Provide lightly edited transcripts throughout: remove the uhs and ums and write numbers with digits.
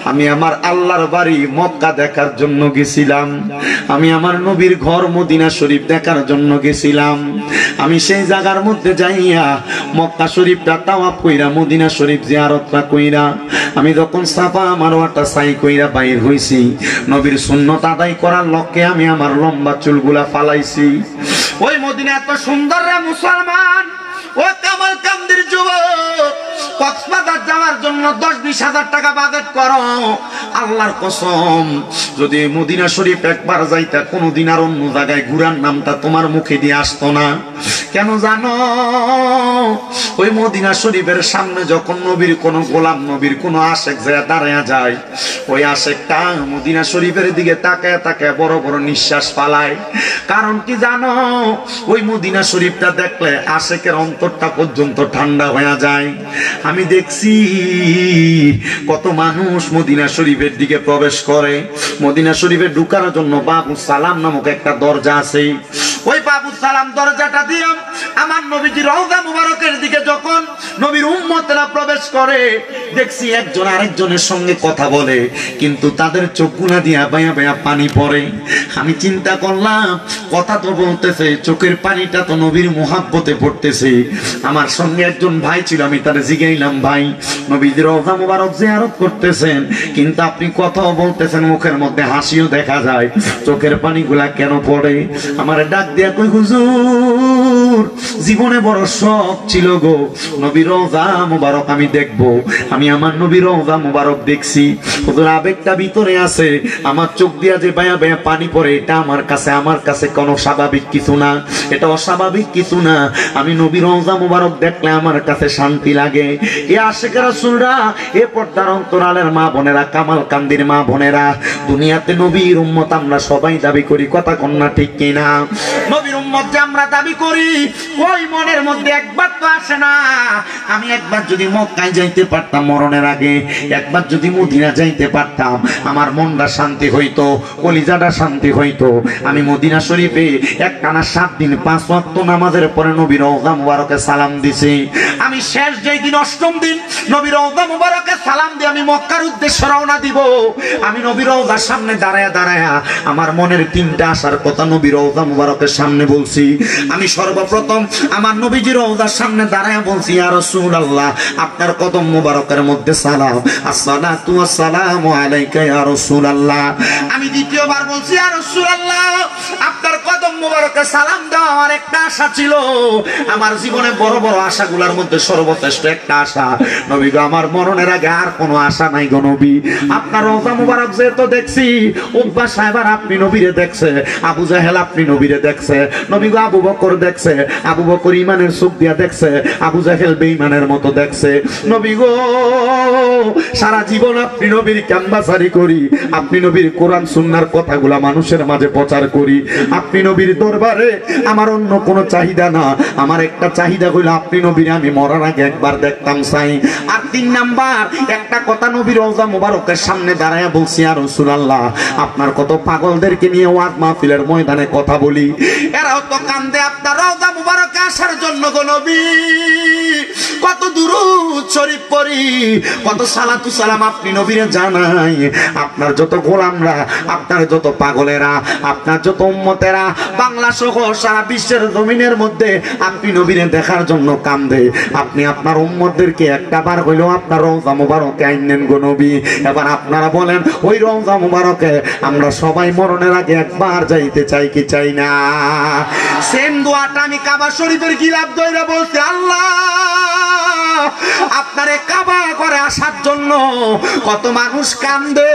আমি আমার আল্লাহর বাড়ি মক্কা দেখার জন্য গেছিলাম, আমি আমার নবীর ঘর মদিনা শরীফ দেখার জন্য গেছিলাম। আমি সেই জায়গার মধ্যে যাইয়া মক্কা শরীফটা তাওয়াফ কইরা মদিনা শরীফ জিয়ারতটা কইরা আমি যখন সাফা মারওয়াটা সাই কইরা বাইর হইছি, নবীর সুন্নত আদায় করার লক্ষ্যে আমি আমার লম্বা চুলগুলা ফালাইছি। ওই মদিনা এত সুন্দর রে মুসলমান, ও কামাল কান্দির যুবক, কক্সবাজার যাওয়ার জন্য 10-20 হাজার টাকা বাজেট করো। আল্লাহর কসম, যদি মদিনা শরীফ একবার যাইতা কোনোদিন আর অন্য জায়গায় ঘুরার নামটা তোমার মুখে দিয়ে আসতো না। কেন জানো? ওই মদিনা শরীফের সামনে যখন নবীর কোন গোলাম, নবীর কোন আশেক যায় দাঁড়ায়া যায়, ওই আশেকটা মদিনা শরীফের দিকে তাকায় তাকায় বড় বড় নিঃশ্বাস ফালায়। কারণ কি জানো? ওই মদিনা শরীফটা দেখলে আশেকের অন্তরটা পর্যন্ত ঠান্ডা হয়ে যায়। আমি দেখছি কত মানুষ মদিনা শরীফের দিকে প্রবেশ করে। মদিনা শরীফে ঢুকার জন্য বাবু সালাম নামক একটা দরজা আছে। ওই বাবু সালাম দরজাটা দিয়ে আমার নবীজির রওজা মুবারকের দিকে যখন নবীর উম্মতরা প্রবেশ করে, দেখছি একজন আরেকজনের সঙ্গে কথা বলে, কিন্তু তাদের চোখগুলা দিয়া বায়া বায়া পানি পড়ে। আমি চিন্তা করলাম, কথা তো বলতেছে, চোখের পানিটা তো নবীর মুহাব্বতে পড়তেছে। আমার সঙ্গে একজন ভাই ছিল, আমি তারে জিগাইলাম, ভাই নবীজির রওজা মুবারক জিয়ারত করতেছেন, কিন্তু আপনি কথাও বলতেছেন, মুখের মধ্যে হাসিও দেখা যায়, চোখের পানিগুলা কেন পড়ে? আমার ডাক দিয়া কই, হুজুর জীবনে বড় শখ ছিল গো, নবীর রওজা মুবারক আমি দেখবো। আমি আমার নবীর রওজা মুবারক দেখছি, হুজুর আবেগটা ভিতরে আছে, আমার চোখ দিয়া যে বায়া বায়া পানি পড়ে, এটা আমার কাছে কোনো স্বাভাবিক কিছু না, এটা অস্বাভাবিক কিছু না। আমি নবীর রওজা মুবারক দেখলে আমার কাছে শান্তি লাগে। এ আশিক রাসূলরা, এ পর্দার অন্তরালের মা বোনেরা, কামাল কান্দির মা বোনেরা, দুনিয়াতে নবীর উম্মত আমরা সবাই দাবি করি, কথা কন্যা ঠিক কিনা? নবীর উম্মত যে আমরা দাবি করি, ওই মনের মধ্যে একবার তো আসে না, আমি একবার যদি মক্কায় যাইতে পারতাম মরণের আগে, একবার যদি মদিনা যাইতে পারতাম, আমার মনটা শান্তি হইতো, কলিজাটা শান্তি হইতো। আমি মদিনা শরীফে একটানা 7 দিন 5 ওয়াক্ত নামাজের পরে নবীর রওজা মুবারকে সালাম দিছি। আমি শেষ যেই দিন 8ম দিন নবীর রওজা মুবারকে সালাম দিয়ে আমি মক্কার উদ্দেশ্যে রওনা দিব, আমি নবীর রওজার সামনে দাঁড়ায়া দাঁড়ায়া আমার মনের 3টা আশার কথা নবীর রওজা মুবারকের সামনে বলছি। আমি সর্বপ্রথম আমার নবীজির রওজার সামনে দাঁড়ায়া বলছি, ইয়া রাসূলুল্লাহ, আপনার কদম মুবারকের মধ্যে সালাম, আসসালাতু ওয়াসসালামু আলাইকা ইয়া রাসূলুল্লাহ। আমি দ্বিতীয়বার বলছি, ইয়া রাসূলুল্লাহ, আপনার কদম মুবারকে সালাম দাও। আমার একটা আশা ছিল, আমার জীবনে বড় বড় আশাগুলোর মধ্যে সর্বশ্রেষ্ঠ একটা আশা, নবী গো, আমার মরণের আগে আর কোনো আশা নাই গো নবী। আপনার রওজা মুবারক যেহেতু দেখছি, উতবা সাহেবার আপনি নবীরে দেখছে, আবু জাহেল আপনি নবীরে দেখছে, নবী গো আবু বকর দেখছে, আবু বকর ইমানের চোখ দিয়া দেখছে, আবু জাহেল বেঈমানের মতো দেখছে। নবী গো, সারা জীবন আপনি নবীর ক্যানভাসারি করি, আপনি নবীর কোরআন সুন্নাহর কথাগুলা মানুষের মাঝে প্রচার করি, আপনি নবীর দরবারে আমার অন্য কোনো চাহিদা না, আমার একটা চাহিদা হইল আপনি নবীর আমি মরার আগে একবার দেখতাম চাই। আর 3 নাম্বার একটা কথা নবীর রওজা মুবারকের সামনে দাঁড়ায়া বলছি, ইয়া রাসূলুল্লাহ, আপনার কত পাগলদেরকে নিয়ে ওয়াজ মাহফিলের ময়দানে কথা বলি, এরাও তো কান্দে আপনার রওজা মুবারকে আসার জন্য গো নবী। কত দুরূদ শরীফ পড়ি, কত সালাতু সালাম আপনি নবীরে জানাই, আপনার যত গোলামরা, আপনার যত পাগলেরা, আপনার যত উম্মতেরা বাংলা সহ সারা বিশ্বের জমিনের মধ্যে আপনি নবীরে দেখার জন্য কান্দে, আপনি আপনার উম্মতদেরকে একটা বার হইলেও আপনার রওজা মুবারকে আইনেন গো নবী। এবার আপনারা বলেন, ওই রওজা মুবারকে আমরা সবাই মরণের আগে একবার যাইতে চাই কি চাই না? সেম দোয়াটা আমি কাবা শরীফের গিলাফ ধরে বলছি, আল্লাহ আপনারে কাবা করে আসার জন্য কত মানুষ কান্দে,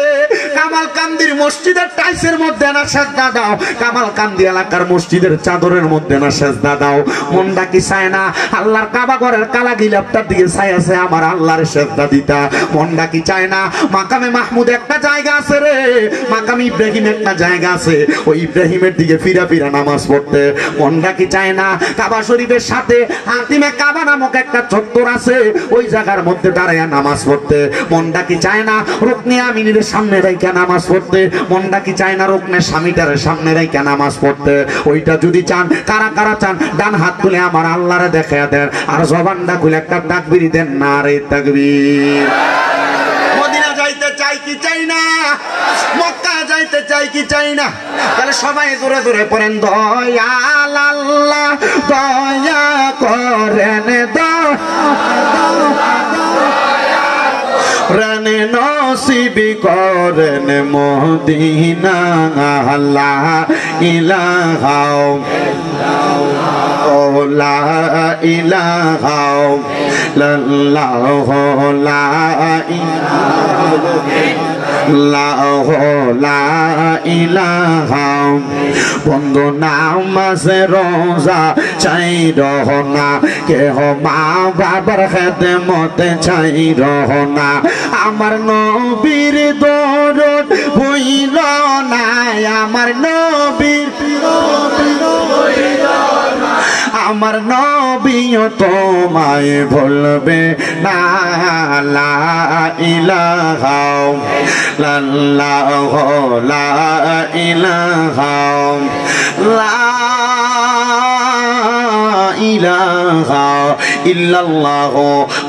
কামাল কান্দির মসজিদের টাইসের মধ্যে না সেজদা দাও, কামাল কান্দি এলাকার মসজিদের চাদরের মধ্যে না সেজদা দাও। মনটা কি চায় না আল্লাহর কাবা ঘরের কালা গিলাফটার দিকে চাই আছে আমার আল্লাহর সেজদা দিতা? মনটা কি চায় না মাকামে মাহমুদ একটা জায়গা আছে রে, মাকামে ইব্রাহিম একটা জায়গা আছে, ওই ইব্রাহিমের দিকে ফিরা ফিরা নামাজ পড়তে? মনটা কি চায় না কাবা শরীফের সাথে হাতিমে কাবা নামক একটা চত্বর আছে, ওই জায়গার মধ্যে দাঁড়ায়া নামাজ পড়তে? মনটা কি চায় না রুকনে আমিনের সামনে রাইখা নামাজ পড়তে? মনটা কি চায় না রুকনে স্বামীটার সামনে রাইখা নামাজ পড়তে? ওইটা যদি চান, কারা কারা চান ডান হাত তুলে আমার আল্লাহরে দেখায়া দেন, আর জবানটা খুলে একটা তাকবীর দেন, নারে তাকবীর। মদিনা যাইতে চাই কি চাই না? মক্কা যাইতে চাই কি চাই না? তাহলে সবাই জোরে জোরে পড়েন দয়াল আল্লাহ দয়া করেন রানে নসিবি করেন মদিনা লা ইলাহা লা ইলাহা ইল্লাল্লাহু লা লা ইলাহা বন্ধু নামাজে রোজা চাই রহনা কেহ মা বাবার খেদমতে চাই রহনা আমার নবীর দরদ হইল না আমার নবীর আমার নবীও তোমায় ভুলবে না লা ইলাহা ইল্লাল্লাহু লা ইলাহা লা ইলাহা ইল্লাল্লাহু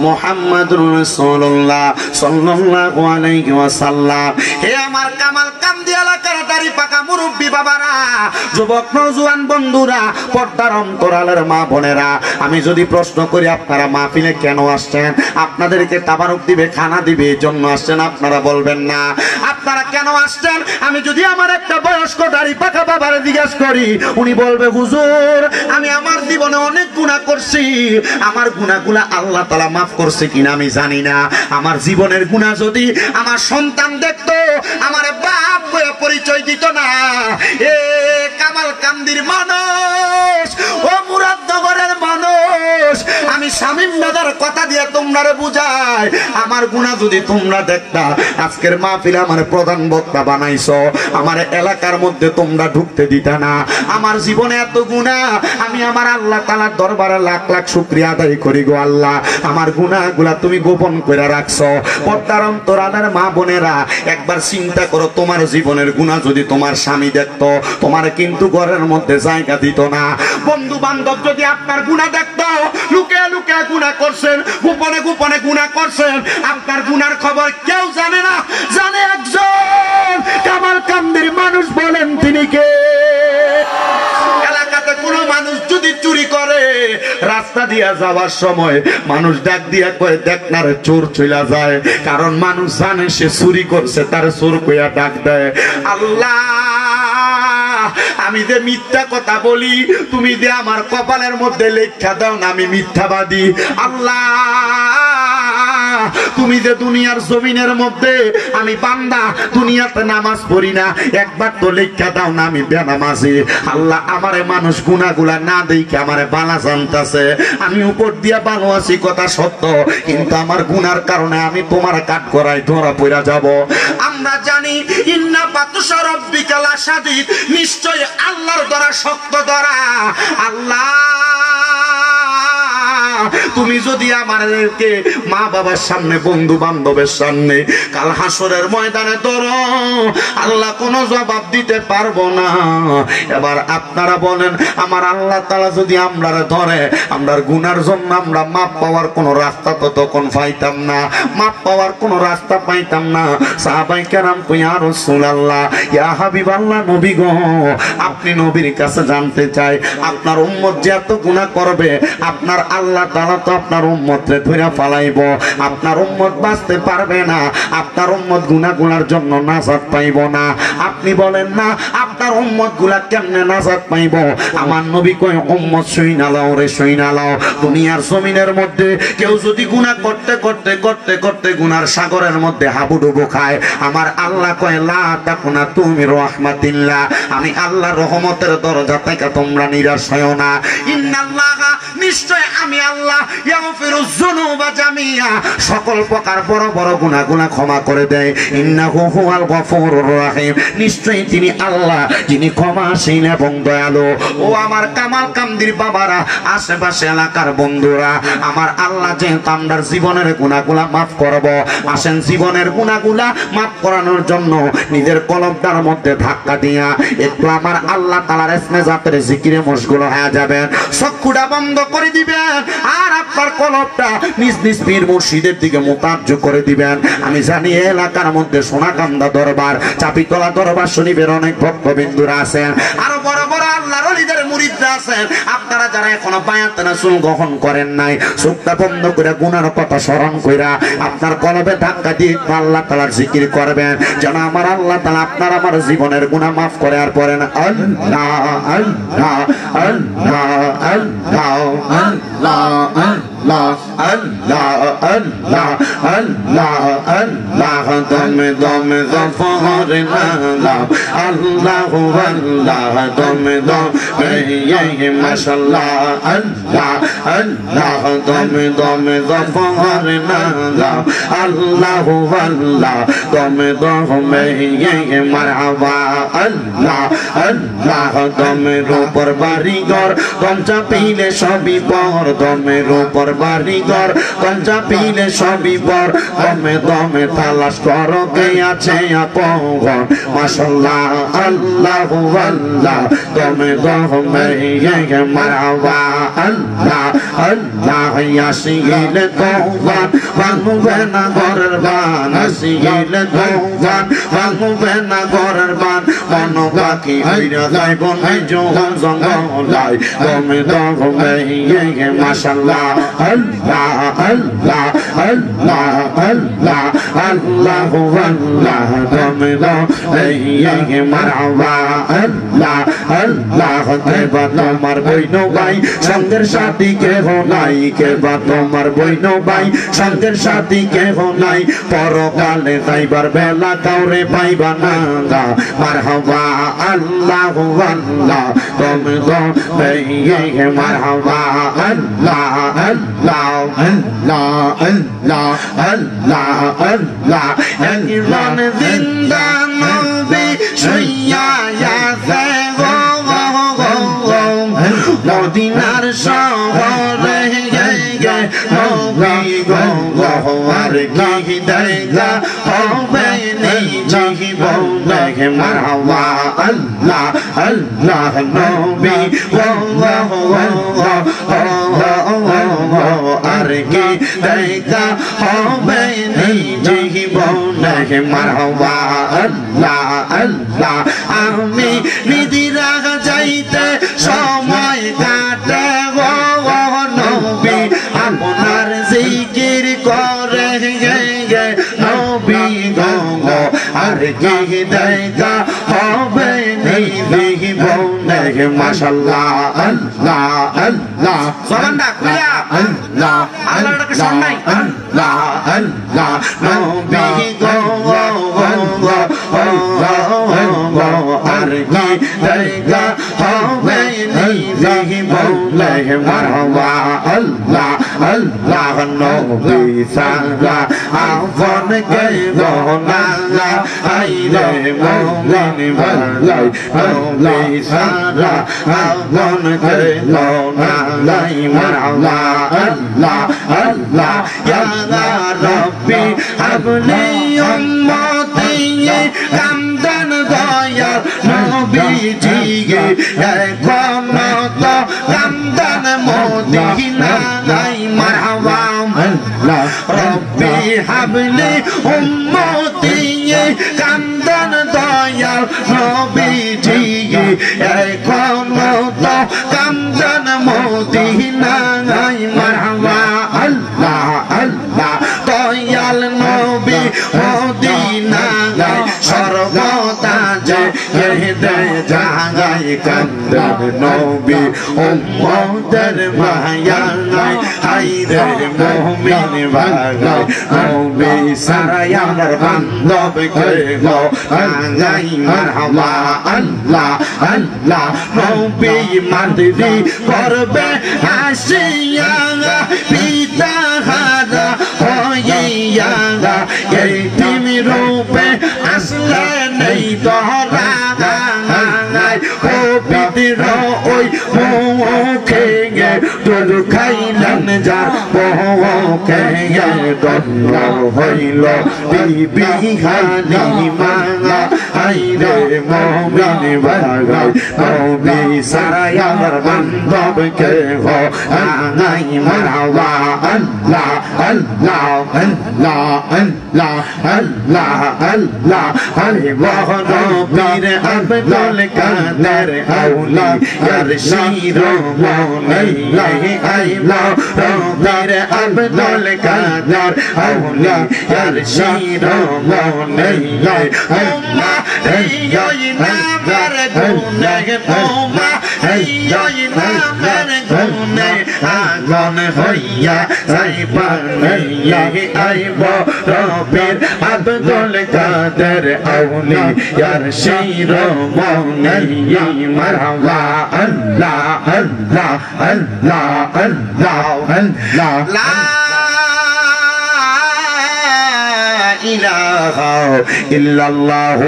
মুহাম্মাদুর রাসূলুল্লাহ সাল্লাল্লাহু আলাইহি ওয়াসাল্লাম। হে আমার কামাল কামদি এলাকার দাড়ি পাকা মুরব্বি বাবারা, যুবক নওজোয়ান বন্ধুরা, পর্দার অন্তরালের মা বোনেরা, আমি যদি প্রশ্ন করি আপনারা মাহফিলে কেন আসছেন? আপনাদেরকে তাবারক দিবে, খানা দিবে, এই জন্য আসছেন? আপনারা বলবেন না। আপনারা কেন আসছেন? আমি যদি আমার একটা বয়স্ক দাড়ি পাকা বাবারে জিজ্ঞেস করি, উনি বলবে হুজুর আমি আমার জীবনে অনেক গুনাহ করছি, আমার গুনাহগুলো আল্লাহ তাআলা মাফ করছে কিনা আমি জানি না। আমার জীবনের গুনাহ যদি আমার সন্তান দেখতো, আমার বাপ বলে পরিচয় দিত না। এ কামাল কান্দির মানুষ, ও মুরাদনগরের মানুষ, আমি শামীম দাদার কথা দিয়ে তোমরা বুঝাই, আমার গুনাহ যদি তোমরা দেখতা, আজকের মাহফিলে আমার প্রধান বক্তা বানাইছো, আমার এলাকার মধ্যে তোমরা ঢুকতে দিতা না। আমার জীবনে এত গুনাহ, আমি আমার আল্লাহ তাআলার দরবারে লাখ লাখ শুকরিয়া আদায় করি গো আল্লাহ, আমার গুনাহগুলা তুমি গোপন করে রাখছো। পর্দার অন্তরালের মা বোনেরা, একবার চিন্তা করো, তোমার জীবনের গুনাহ যদি তোমার স্বামী দেখতো, তোমার কিন্তু ঘরের মধ্যে জায়গা দিত না। বন্ধু বান্ধব যদি আপনার গুনাহ দেখতো, লুকে লুকে গুনাহ করছেন, গোপনে গোপনে গুনাহ করছেন, আপনার গুনার খবর কেউ জানে না, জানে একজন কামাল কামদের মানুষ। বলেন তিনি কে? এলাকাতে কোনো মানুষ যদি চুরি করে, রাস্তা দিয়া যাওয়ার সময় মানুষ ডাক দিয়া কয় দেখ না রে চোর চলে যায়, কারণ মানুষ জানে সে চুরি করছে, তার চোর কইয়া ডাক দেয়। আল্লাহ আমি যে মিথ্যা কথা বলি, তুমি যে আমার কপালের মধ্যে লেখা দাও না আমি মিথ্যাবাদী। আল্লাহ তুমি যে দুনিয়ার জমিনের মধ্যে আমি বান্দা, দুনিয়াতে নামাজ পড়ি না, একবার তো লেখা দাও না আমি বেনামাজি। আল্লাহ আমারে মানুষ গুনাহগুলা না দেখে আমারে বালা জানতাছে, আমি উপর দিয়া ভালো আছি কথা সত্য, কিন্তু আমার গুনার কারণে আমি তোমার কাট করাই ধরা পড়া যাব। আমরা জানি ইন্না বাতুশা রাব্বিকা লাশাদীদ, নিশ্চয় আল্লাহর দ্বারা শক্ত ধরা। আল্লাহ তুমি যদি আমাদেরকে মা বাবার সামনে, বন্ধু বান্ধবের সামনে, কাল হাসরের ময়দানে ধরো, আল্লাহ কোনো জবাব দিতে পারবো না। এবার আপনারা বলেন, আমার আল্লাহ তাআলা যদি আমরা ধরে, আমরার গুনার জন্য আমরা মাপ পাওয়ার কোনো রাস্তা তো তখন পাইতাম না, মাপ পাওয়ার কোনো রাস্তা পাইতাম না। সাহাবায়ে কেরাম কই ইয়া রাসূলুল্লাহ, ইয়া হাবিবাল্লাহ, নবী গো, আপনি নবীর কাছে জানতে চাই, আপনার উম্মত যে এত গুনাহ করবে, আপনার আল্লাহ তাআলা তো আপনার উম্মতরে ধইরা ফালাইব, আপনার উম্মত বাঁচতে পারবে না, আপনার উম্মত গুনাহগুলোর জন্য নাজাত পাইব না। আপনি বলেন না আপনার উম্মত গুলা কেমনে নাজাত পাইব? আমার নবী কয় উম্মত শুইনা লাও রে, শুইনা লাও, দুনিয়ার জমিনের মধ্যে কেউ যদি গুনাহ করতে করতে করতে করতে গুনার সাগরের মধ্যে হাবুডুবু খায়, আমার আল্লাহ কয় লা তাকুনা তুমি রাহমাতিল্লাহ, আমি আল্লাহর রহমতের দরজা থেকে তোমরা নিরাশ হয়ো না। ইন্নাল্লাহা, নিশ্চয় আমি আল্লাহ, ইয়াগফিরুয যুনুবা জামিয়া, সকল প্রকার বড় বড় গুনাহগুলো ক্ষমা করে দেয়। ইন্নাহু হুয়াল গফুরুর রহিম, নিশ্চয়ই তিনি আল্লাহ যিনি ক্ষমাশীল এবং দয়ালু। ও আমার কামাল কামদির বাবারা, আশেপাশে এলাকার বন্ধুরা, আমার আল্লাহ যেহেতু আমার জীবনের গুনাহগুলা মাফ করব, আসেন জীবনের গুনাহগুলা মাফ করানোর জন্য নিজের কলবটার মধ্যে ধাক্কা দিয়া একটু আমার আল্লাহ তাআলার ইসমে জাতের জিকিরে মশগুল হয়ে যাবেন। চক্ষুটা বন্ধ করে দিবেন আর আপনার কলবটা নিজ নিজ পীর মুর্শিদের দিকে মোতাজ্জ করে দিবেন। আমি জানি এলাকার মধ্যে সোনাকান্দা দরবার, চাপিতলা দরবার শরীফের অনেক ভক্তবিন্দুরা আছেন, আরো বড় বড় আল্লাহর ওলিদের মুরিদরা আছেন। আপনারা যারা এখনো বায়াত রাসূল গ্রহণ করেন নাই, চোখটা বন্ধ করে গুনার কথা স্মরণ কইরা আপনার কলবে ধাক্কা দিয়ে আল্লাহ তাআলার জিকির করবেন, যেন আমার আল্লাহ তাআলা আপনার আমার জীবনের গুনাহ মাফ করে। আর পড়েন আল্লাহ আল্লাহ আল্লাহ আল্লাহ আল্লাহ আল্লাহ আল্লাহ আল্লাহ আল্লাহ আল্লাহ দমে দমে গফর নাম আল্লাহ আল্লাহ দমে দমে মাশাআল্লাহ আল্লাহ আল্লাহ দমে দমে গফর নাম আল্লাহ আল্লাহ দমে দমে মারহাবা আল্লাহ আল্লাহ দমের উপর বাড়িঘর গঞ্জা পিলে সবই পর, দমের উপর বাড়িঘর গঞ্জা পিলে সবই পর, দমে দমে তালাশ করো কে আছে আপন মাশাআল্লাহ আল্লাহ আল্লাহ দমে দমে মারহাবা আল্লাহ আল্লাহ আসিলে তওবান ভাঙবে না ঘরের বান, আসিলে তওবান ভাঙবে না ঘরের বান, মন বাকি হইরা যাইব নিজ জঙ্গলাই দমে দমে মাশাআল্লাহ আল্লাহ আল্লাহ আল্লাহ আল্লাহ আল্লাহ আল্লাহ দমে দমে মারহাবা আল্লাহ আল্লাহ। কেবা তোমার বইন ভাই সঙ্গের সাথী কেহ নাই, কেবা তোমার বইন ভাই সঙ্গের সাথী কেহ নাই, পরকালে যাইবার বেলা কাউরে পাইবা না মারহাবা আল্লাহ আল্লাহ দমে দমে মারহাবা আল্লাহ আল্লাহ আল্লাহ আল্লাহ আল্লাহ আল্লাহ। একজন জিন্দা নবী শুইয়া আছে মদিনার শহরে নবী গো আর কি দেখা হবে নিজে বলে মারহাবা আল্লাহ আল্লাহ নবী গো আর কি দেখা হবে নিজে বলে মারহাবা আল্লাহ আল্লাহ। আমি নিদিরা যাইতে সময় কাটে গো নবী আপনার জিকির করে নবী গো আর কি দেখা হবে নিবি বলে মাশাআল্লাহ আল্লাহ আল্লাহ সবান্ডা কুয়া আল্লাহ আল্লাহর সামনে আল্লাহ আল্লাহ নবী গো আর কি দেখা হবে নিবি বলে মারহাবা আল্লাহ আল্লাহ। নবী সারা আপন কে গনা আইরে মুমিন ভাই, নবী সারা আপন কে গনা মারহাবা আল্লাহ আল্লাহ। ইয়া রাব্বি হাবলি উম্মতি কামদান দয়া নবীজি এখন তো কামদান মদিনা নাই মারহাবা আল্লাহ। রব্বি হাবলি উম্মতি কামদান দয়া নবীজি এখন তো কামদান মদিনা নাই মারহাবা আল্লাহ আল্লাহ। দয়াল নবী মদিনা সর্বদা যে জাগায় কান্দান নবী উম্মতের মায়া নাই, হায়রে মুমিন ভাগায় নবী সারা আমার বান্ধব কে গো গাই মারহাবা আল্লাহ আল্লাহ। নবী মাদরি করবে হাসিয়া পিতা হারা হইয়া এই তিমি রূপে আসলে নেই ধরা পবিত্র ওই মুখে তোর খাইলেন যার মুখে দন্ড হইল বিবি হালিমা আইরে মুমিন ভাই নবী সারা আমার বান্ধব কে হো আই মারওয়া আল্লাহ আল্লাহ আল্লাহ আল্লাহ আল্লাহ আল্লাহ আরে নবীর আব্দুল কাদের আউলি ইয়ার শিরোমণি আই নবীর আব্দুল কাদের আউলি ইয়ার শিরোমণি উম্মা এই নামের গুণে উম্মা এই নামের গুণে আগুন হইয়া যাইবা আইব রবের আব্দুল কাদের আউলি ইয়ার শিরোমণি মারহাবা আল্লাহ আল্লাহ আল্লাহ আল্লাহ আল্লাহ লা ইলাহা ইল্লাল্লাহ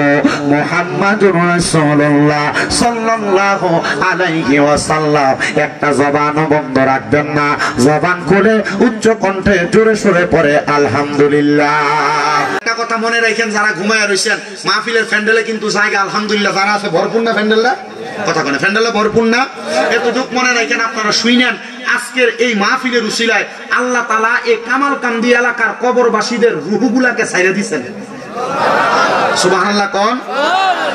মুহাম্মাদুর রাসূলুল্লাহ সাল্লাল্লাহু আলাইহি ওয়াসাল্লাম। একটা জবান বন্ধ রাখবেন না, জবান খুলে উচ্চ কণ্ঠে জোরে সোরে পড়ে আলহামদুলিল্লাহ। একটা কথা মনে রাখেন, যারা ঘুমায় রইছেন মাহফিলের প্যান্ডেলে কিন্তু জায়গা আলহামদুলিল্লাহ যারা আছে ভরপুর না প্যান্ডেলটা, কথা কোনে প্যান্ডেলে ভরপুর না, এতটুকু মনে রাখেন। আপনারা শুনেন আজকের এই মাহফিলের উসিলায় আল্লাহ তাআলা এই কামালকান্দি এলাকার কবরবাসীদের রূহগুলাকে ছাইড়া দিয়েছেন। সুবহানাল্লাহ কোন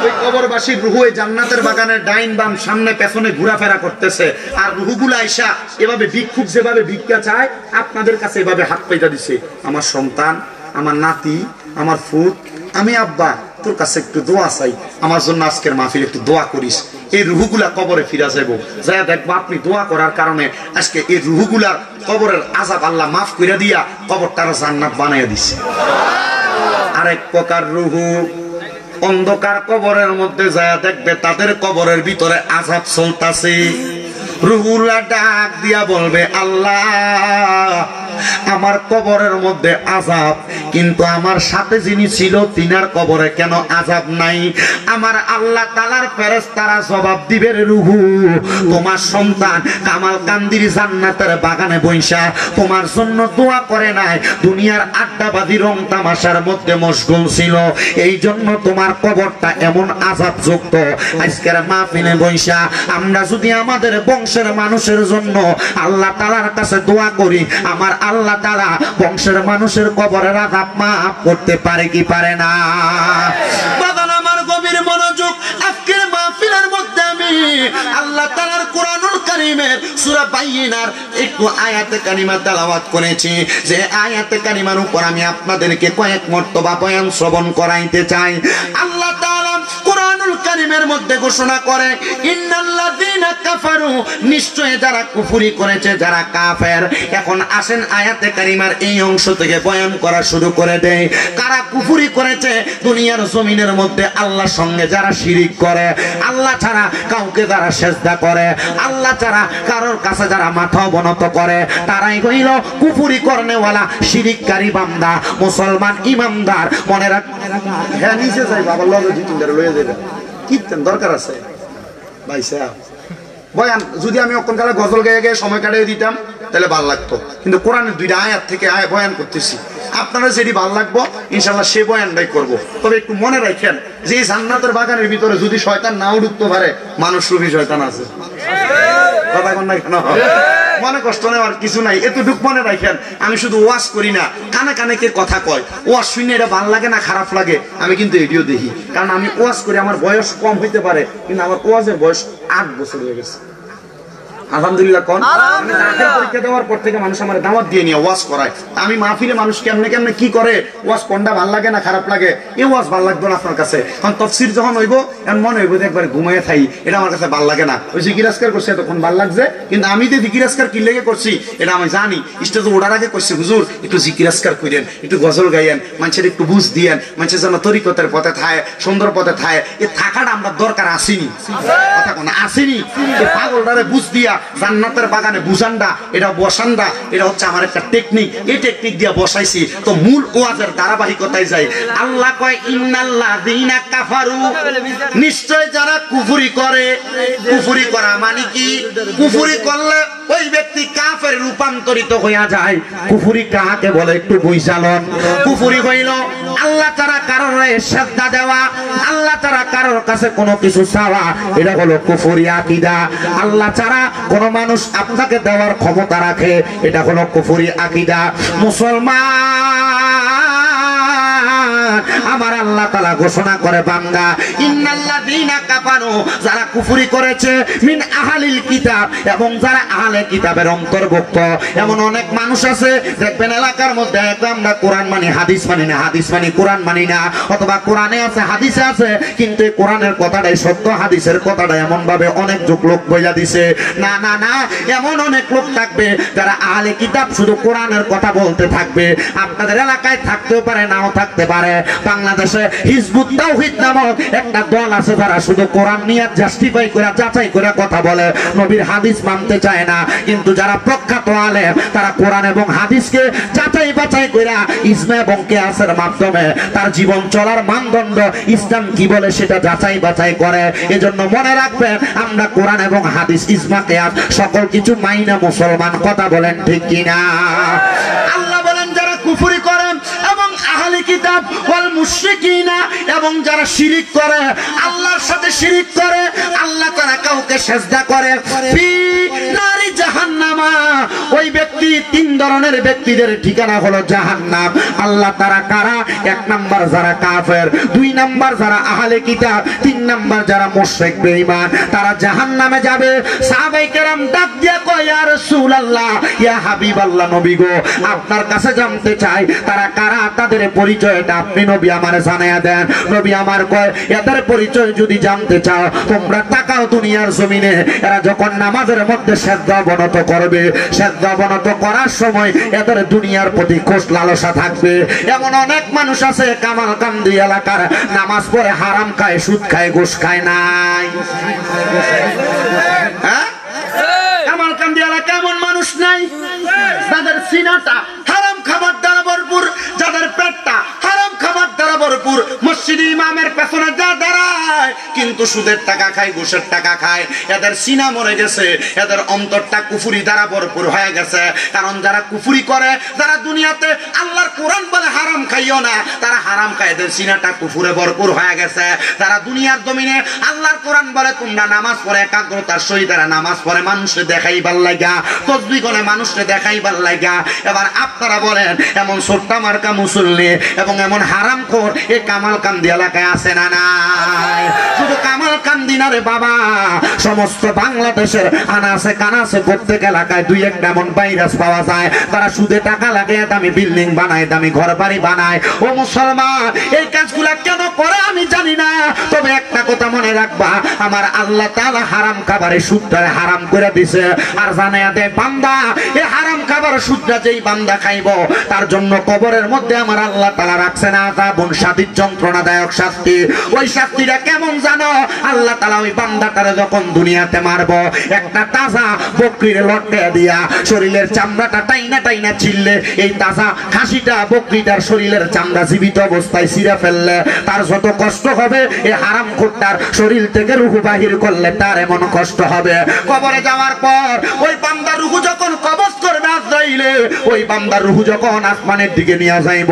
ওই কবরবাসীর রূহ এই জান্নাতের বাগানের ডাইন বাম সামনে পেছনে ঘোরাফেরা করতেছে, আর রূহগুলা আইসা এভাবে ভিক্ষুক যেভাবে ভিক্ষা চায় আপনাদের কাছে এভাবে হাত পাইতা দিছে, আমার সন্তান, আমার নাতি, আমার ফুত, আমি আব্বা তোর কাছে একটু দোয়া চাই, আমার জন্য আজকের মাহফিল একটু দোয়া করিস। এই রূহগুলা কবরে ফিরা যাব, যা দেখবো আপনি দোয়া করার কারণে আজকে এই রূহগুলার কবরের আযাব আল্লাহ মাফ কইরা দিয়া কবরটার জান্নাত বানাইয়া দিছে। আরেক প্রকার রূহ অন্ধকার কবরের মধ্যে যায় দেখবে তাদের কবরের ভিতরে আযাব চলতাছে, রূহগুলা ডাক দিয়া বলবে আল্লাহ আমার কবরের মধ্যে আযাব, কিন্তু আমার সাথে যিনি ছিল তিনার কবরে কেন আযাব নাই? আমার আল্লাহ তাআলার ফেরেশতারা জবাব দিবে, রূহ তোমার সন্তান কামালকান্দির জান্নাতের বাগানে বইসা তোমার জন্য দোয়া করে নাই, দুনিয়ার আড্ডাবাজি রং তামাশার মধ্যে মশগুল ছিল, এই জন্য তোমার কবরটা এমন আযাব যুক্ত। আজকের মাহফিলে বইসা আমরা যদি আমাদের বংশের মানুষের জন্য আল্লাহ তাআলার কাছে দোয়া করি, আমার আল্লাহ তাআলা বংশের মানুষের কবরের আযাব মাফ করতে পারে কি পারে না? বাবা আমার গভীর মনোযোগ, আজকের মাহফিলের মধ্যে আমি আল্লাহ তাআলার কোরআনুল কারীমের সূরা বাইয়িনার একটু আয়াতে কারিমা তেলাওয়াত করেছি, যে আয়াতে কারিমার উপর আমি আপনাদেরকে কয়েক মর্তবা বয়ান শ্রবণ করাইতে চাই। আল্লাহ তাআলা কোরআনুল কারীমের মধ্যে ঘোষণা করে, ইন্নাল্লাযীনা কাফারু, নিশ্চয় যারা কুফরি করেছে, যারা কাফের। এখন আসেন আয়াতে কারিমার এই অংশ থেকে বয়ান করা শুরু করে দেয়। কারা কুফরি করেছে? দুনিয়ার জমিনের মধ্যে আল্লাহর সঙ্গে যারা শিরিক করে, আল্লাহ ছাড়া কাউকে যারা সেজদা করে, আল্লাহ ছাড়া কারোর কাছে যারা মাথা অবনত করে, তারাই হইল কুফরি করনেওয়ালা শিরিককারী বান্দা। মুসলমান ইমানদার মনে রাখ, হ্যাঁ নিচে যাই বাবা লগে দুইটা লয়ে যাবে, কীর্তন দরকার আছে ভাই সাহেব। বয়ান যদি আমি অক্ষণকালে গজল গেয়ে গিয়ে সময় কাটিয়ে দিতাম তাহলে ভালো লাগতো, কিন্তু কোরআনের দুইটা আয়াত থেকে বয়ান করতেছি, আপনারা যেটি ভালো লাগবো ইনশাল্লাহ সে বয়ানটাই করবো। তবে একটু মনে রাখেন যে এই জান্নাতের বাগানের ভিতরে যদি শয়তান নাও ঢুকতে পারে, মানুষ রূপী শয়তান আছে, কথা কন না কেন? মনে কষ্ট নেওয়ার কিছু নাই, এতটুক মনে রাখেন। আমি শুধু ওয়াজ করি না, কানে কানে কে কথা কয়, ওয়াজ শুনে এটা ভালো লাগে না খারাপ লাগে আমি কিন্তু এটিও দেখি, কারণ আমি ওয়াজ করি। আমার বয়স কম হইতে পারে, কিন্তু আমার ওয়াজের বয়স 8 বছর হয়ে গেছে। আলহামদুলিল্লাহ কোন পরীক্ষা দেওয়ার পর থেকে মানুষ আমার দাওয়াত দিয়ে নিয়ে ওয়াজ করায়। আমি মাহফিলে মানুষ কেমনে কেমনে কি করে, ওয়াজ কোনটা ভালো লাগে না খারাপ লাগে, এই ওয়াজ ভালো লাগতো না আপনার কাছে। কারণ তফসির যখন হইব এমন মনে হইব যে একবার ঘুমাইয়ে থাই, এটা আমার কাছে ভালো লাগে না। ওই জিকির আজকার করছে তখন ভালো লাগছে, কিন্তু আমি যে জিকির আজকার কি লেগে করছি এটা আমি জানি। স্টেজে ওঠার আগে করছি, হুজুর একটু জিকির আজকার করেন, একটু গজল গাইয়েন, মানুষের একটু বুঝ দিয়েন, মানুষের যেন তরিকতের পথে থায়, সুন্দর পথে থায়। এই থাকাটা আমরা দরকার আসেনি, কথা কোন আসেনি। পাগলটারে বুঝ দিয়া দিয়া জান্নাতের বাগানে বুঝান্ডা, এটা বসান্ডা, এটা হচ্ছে আমার একটা টেকনিক, এই টেকনিক দিয়া বসাইছি। তো মূল ওয়াজের ধারাবাহিকতায় যাই। আল্লাহ কয় ইন্নাল্লাযীনা কাফারু, নিশ্চয় যারা কুফরি করে। কুফরি করা মানে কি? কুফরি করলে ওই ব্যক্তি কাফের রূপান্তরিত হইয়া যায়। কুফরি কাকে বলে একটু বুঝালন। কুফরি হইল আল্লাহ তারা কারোর শ্রদ্ধা দেওয়া, আল্লাহ তারা কারোর কাছে কোনো কিছু চাওয়া, এটা হলো কুফরি আকীদা। আল্লাহ ছাড়া কোনো মানুষ আপনাকে দেওয়ার ক্ষমতা রাখে, এটা হলো কুফরি আকীদা। মুসলমান, আমার আল্লাহ তাআলা ঘোষণা করে বান্দা ইন্নাল্লাযীনা কাফারু, যারা কুফরি করেছে মিন আহলিল কিতাব, এবং যারা আহলে কিতাবের অন্তর্ভুক্ত। এমন অনেক মানুষ আছে দেখবেন এলাকার মধ্যে আমরা কোরআন মানি হাদিস মানি না, হাদিস মানি কোরআন মানি না, অথবা কোরআনে আছে হাদিসে আছে কিন্তু এই কোরআনের কথাটাই সত্য, হাদিসের কথাটা এমন ভাবে অনেক লোক বইলা দিছে। না না না, এমন অনেক লোক থাকবে যারা আহলে কিতাব শুধু কোরআনের কথা বলতে থাকবে। আপনাদের এলাকায় থাকতেও পারে, নাও থাকতে পারে। বাংলাদেশে হিজবুত তাওহীদ নামক একটা দল আছে যারা শুধু কোরআন নিয়ে জাস্টিফাই করে যাচাই করে কথা বলে, নবীর হাদিস মানতে চায় না। কিন্তু যারা প্রখ্যাত আলেম তারা কোরআন এবং হাদিসকে যাচাই বাছাই করে ইজমা এবং কিয়াসের মাধ্যমে তার জীবন চলার মানদণ্ড ইসলাম কি বলে সেটা যাচাই বাছাই করে। এজন্য মনে রাখবেন আমরা কোরআন এবং হাদিস, ইজমা, কিয়াস সকল কিছু মাইনা মুসলমান। কথা বলেন ঠিক কিনা? আল্লাহ বলেন যারা কুফরি করেন এবং আহলে কিতাব ওয়াল মুশরিকিনা, এবং যারা শিরিক করে, আল্লাহর সাথে শিরিক করে, আল্লাহ তাআলা কাউকে সিজদা করে, ফি নারি জাহান্নামা, ওই ব্যক্তি, তিন ধরনের ব্যক্তিদের ঠিকানা হলো জাহান্নাম। আল্লাহ তাআলা কারা? এক নাম্বার যারা কাফের, দুই নাম্বার যারা আহলে কিতাব, তিন নাম্বার যারা মুশরিক বেঈমান, তারা জাহান্নামে যাবে। সাহাবায়ে কেরাম ডাক দিয়া কয় ইয়া রাসূলুল্লাহ, ইয়া হাবিবাল্লাহ, নবী গো আপনার কাছে জানতে চাই তারা কারা, তাদের পরিচয়টা আপনি নবী আমারে জানায়া দেন। নবী আমার কয় এদের পরিচয় যদি জানতে চাও তোমরা তাকাও দুনিয়ার জমিনে, এরা যখন নামাজের মধ্যে সিজদা অবনত করবে, সিজদা অবনত করার সময় এদের দুনিয়ার প্রতি খোশ লালসা থাকবে। এমন অনেক মানুষ আছে কামালকান্দি এলাকার, নামাজ পড়ে হারাম খায়, সুদ খায়, ঘুষ খায় নাই? হ্যাঁ, কামালকান্দি এলাকা এমন মানুষ নাই যাদের সিনাটা হারাম খাবার দ্বারা ভরপুর, যাদের পেটটা হারাম খাবার দ্বারা ভরপুর, মসজিদে ইমামের পেছনে যা দাঁড়ায় কিন্তু সুদের টাকা খায়, ঘুষের টাকা খায়। এদের সিনা মরে গেছে, এদের অন্তরটা কুফরি দ্বারা ভরপুর হয়ে গেছে। কারণ যারা কুফরি করে, যারা দুনিয়াতে আল্লাহর কোরআন বলে হারাম খাইও না, তারা হারাম খায়, এদের সিনাটা কুফরে ভরপুর হয়ে গেছে। তারা দুনিয়ার জমিনে আল্লাহর কোরআন বলে তোমরা নামাজ পড়ে একাগ্রতার সহিত তারা নামাজ পড়ে মানুষকে দেখাইবার লাগা, তাসবিহ করে মানুষকে দেখাইবার লাগা। এবার আপনারা বলেন এমন ছোট্টা মার্কা মুসল্লি এবং এমন হারামখোর এই কামালকান্দি এলাকায় আছে না নাই? শুধু কামালকান্দি না রে বাবা, সমস্ত বাংলাদেশের আনাচে কানাচে প্রত্যেক এলাকায় দুই একটা এমন ভাইরাস পাওয়া যায়, তারা সুদে টাকা লাগে দামি বিল্ডিং বানায়, দামি ঘর বাড়ি বানায়। ও মুসলমান, এই কাজগুলা কেন করে আমি জানি না, তবে একটা কথা মনে রাখবা, আমার আল্লাহ তাআলা হারাম খাবারের সুদটা হারাম করে দিছে। আর জানায়া দে বান্দা, এই হারাম খাবার সুদটা যেই বান্দা খাইব তার জন্য কবরের মধ্যে আমার আল্লাহ তাআলা রাখছে না আযাবুন শাদীদ, যন্ত্রণাদায়ক শাস্তি। ওই শাস্তিটা কেমন জানো? আল্লাহ তাআলা ওই বান্দাটারে যখন দুনিয়াতে মারব, একটা তাজা বকরির লটকে দিয়া শরীরের চামড়াটা টাইনা টাইনা ছিললে, এই তাজা খাসিটা বকরিটার শরীরের চামড়া জীবিত অবস্থায় ছিঁড়ে ফেললে তার যত কষ্ট হবে, এই হারামখোরটার শরীর থেকে রূহ বাহির করলে তার এমন কষ্ট হবে। কবরে যাওয়ার পর ওই বান্দার রূহ যখন কবজ করবে আজরাইলে, ওই বান্দার রূহ যখন আসমানের দিকে নিয়ে যাইব,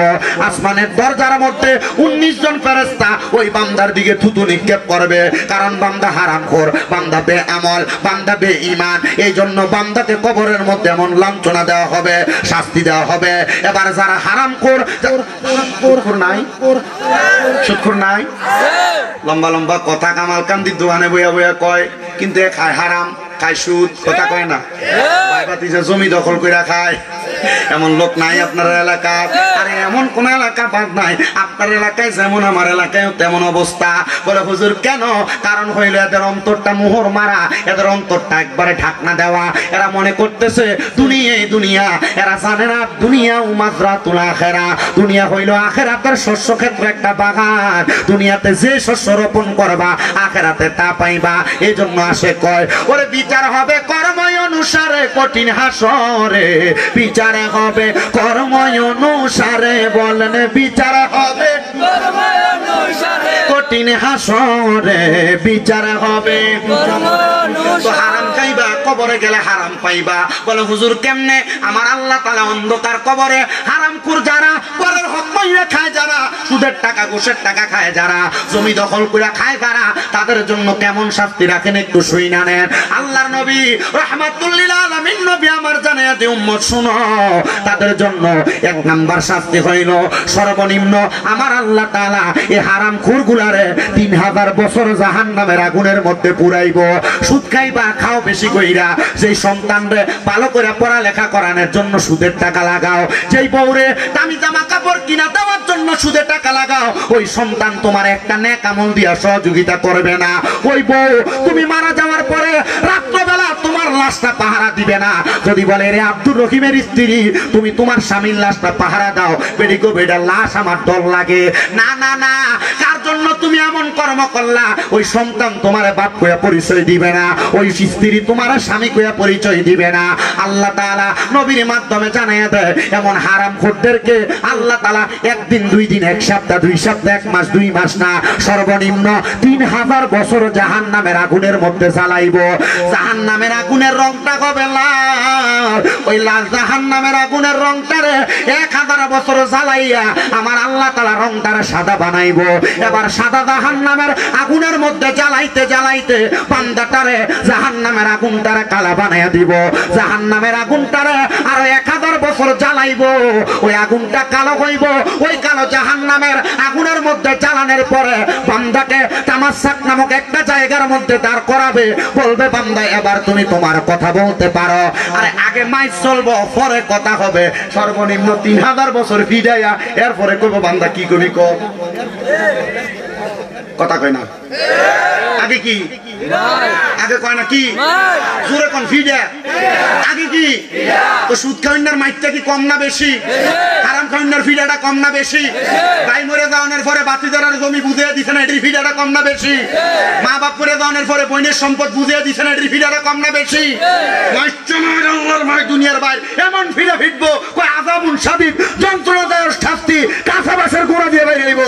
আসমানের দরজার মধ্যে 19 জন ফেরেশতা ওই বান্দার দিকে থুতু নিক্ষেপ করবে। কারণ বান্দা হারামখোর, বান্দা বেআমল, বান্দা বেঈমান। এই জন্য বান্দাকে কবরের মধ্যে এমন লাঞ্ছনা দেওয়া হবে, শাস্তি দেওয়া হবে। এবার যারা হারামখোর নাই, সুদখোর নাই, লম্বা লম্বা কথা কামালকান্দির দোকানে বইয়া বইয়া কয়, কিন্তু খায় হারাম, খায় সুদ, কথা কয় না। জমি দখল করে খায়, এমন লোক নাই আপনার এলাকায়? আরে এমন কোন এলাকা বাদ নাই, আপনার এলাকায় যেমন আমার এলাকায় তেমন অবস্থা। বলে হুজুর কেন? কারণ হইল এদের অন্তরটা মোহর মারা, এদের অন্তরটা একবারে ঢাকনা দেওয়া। এরা মনে করতেছে দুনিয়াই দুনিয়া, এরা জানে না দুনিয়া উমাজরাতুল আখিরা। দুনিয়া হইল আখিরাতের শস্য ক্ষেত্র একটা বাগান। দুনিয়াতে যে শস্য রোপণ করবা আখিরাতে তা পাইবা। এই জন্য আসে কয় ওরে বিচার হবে কর্ম অনুসারে কঠিন হাসরে, বিচার হবে কর্ম অনুসারে। বলেন বিচার হবে কর্ম অনুসারে কঠিন হাসরে, বিচার হবে কর্ম অনুসারে। তো হারাম খাইবা, কবরে গেলে হারাম পাইবা। বলে হুজুর কেমনে? আমার আল্লাহ তাআলা অন্ধকার কবরে হারামখোর যারা, পরের হক মাইরা খায় যারা, সুদের টাকা ঘুষের টাকা খায় যারা, জমি দখল করে খায় যারা, তাদের জন্য কেমন শাস্তি রাখেন একটু শুইনা নেন। আল্লাহর নবী রাহমাতুল লিল আলামিন নবী আমার জানায়া দে উম্মত শুনো, তাদের জন্য এক নাম্বার শাস্তি হইল সর্বনিম্ন আমার আল্লাহ তাআলা এই হারামখোরগুলারে 3000 বছর জাহান্নামের আগুনের মধ্যে পুরাইবো। সুদ খাইবা, খাও বেশি কইরা, যেই সন্তানরে ভালো করে পড়ালেখা করানোর জন্য সুদের টাকা লাগাও, যেই বউরে দামি জামা কাপড় কিনা দেওয়ার জন্য সুদের টাকা লাগাও, ওই সন্তান তোমার একটা নেক আমল দিয়া সহযোগিতা করবে না। ওই বউ তুমি মারা যাওয়ার পরে রাত্রবেলা তোমার লাশটা পাহারা দিবে না। যদি বলে রে আব্দুর রহিমের স্ত্রী তুমি তোমার স্বামীর লাশটা পাহারা দাও, বেডিগো বেডার লাশ আমার ডর লাগে। না না না, কার জন্য তুমি এমন কর্ম করলা ওই সন্তান তোমার বাপ কইয়া পরিচয় দিবে না, ওই স্ত্রী তোমার স্বামী কইয়া পরিচয় দিবে না। আল্লাহ তাআলা নবীর মাধ্যমে জানাইয়া দেয় এমন হারামখোরদেরকে আল্লাহ তাআলা একদিন, দুই দিন, এক সপ্তাহ, 2 সপ্তাহ, 1 মাস, 2 মাস না, সর্বনিম্ন 3000 বছর জাহান্নামের আগুনের মধ্যে জ্বালাইব। জাহান্নামের আগুনের রংটা হবে লাল, ওই লাল জাহান্নামের আগুনের রংটারে 1000 বছর জ্বালাইয়া আমার আল্লাহ তাআলা রংটারে সাদা বানাইব। এবার সাদা জাহান্নামের আগুনের মধ্যে জ্বালাইতে জ্বালাইতে বান্দাটারে জাহান্নামের আগুনটারে কালা বানাইয়া দিব। জাহান্নামের আগুনটারে আরো 1000 বছর জ্বালাইব, ওই আগুনটা কালো হইব। ওই কালো জাহান্নামের আগুনের মধ্যে জ্বালানোর পরে বান্দাকে তামাশাক নামক একটা জায়গার মধ্যে দাঁড় করাবে, বলবে বান্দা এবার তুমি তোমার কথা বলতে পারো। আরে আগে মাইক চলবো, পরে কথা হবে। সর্বনিম্ন 3000 বছর ফিরাইয়া এরপরে কইব বান্দা কি কবি ক কথা কয় না। আগে কি? আগে কয় না কি? জোরে কোন ফিডা? আগে কি? তো সুদ খাওয়ার মাইকটা কি কম না বেশি? হারাম খাওয়ার ফিডাটা কম না বেশি? ভাই মরে যাওয়ার পরে বাতিদারের জমি বুঝিয়ে দিছে না, এটির ফিডাটা কম না বেশি? মা বাপ মরে যাওয়ার পরে বোনের সম্পদ বুঝিয়ে দিছে না, এটির ফিডাটা কম না বেশি? আল্লাহর ভাই দুনিয়ার ভাই এমন ফিডা ফিটবো কই আযাবুন শাদীদ, যন্ত্রণাদায়ক শাস্তি, কাঁচা বাঁশের গোড়া দিয়ে বাইরে আইব।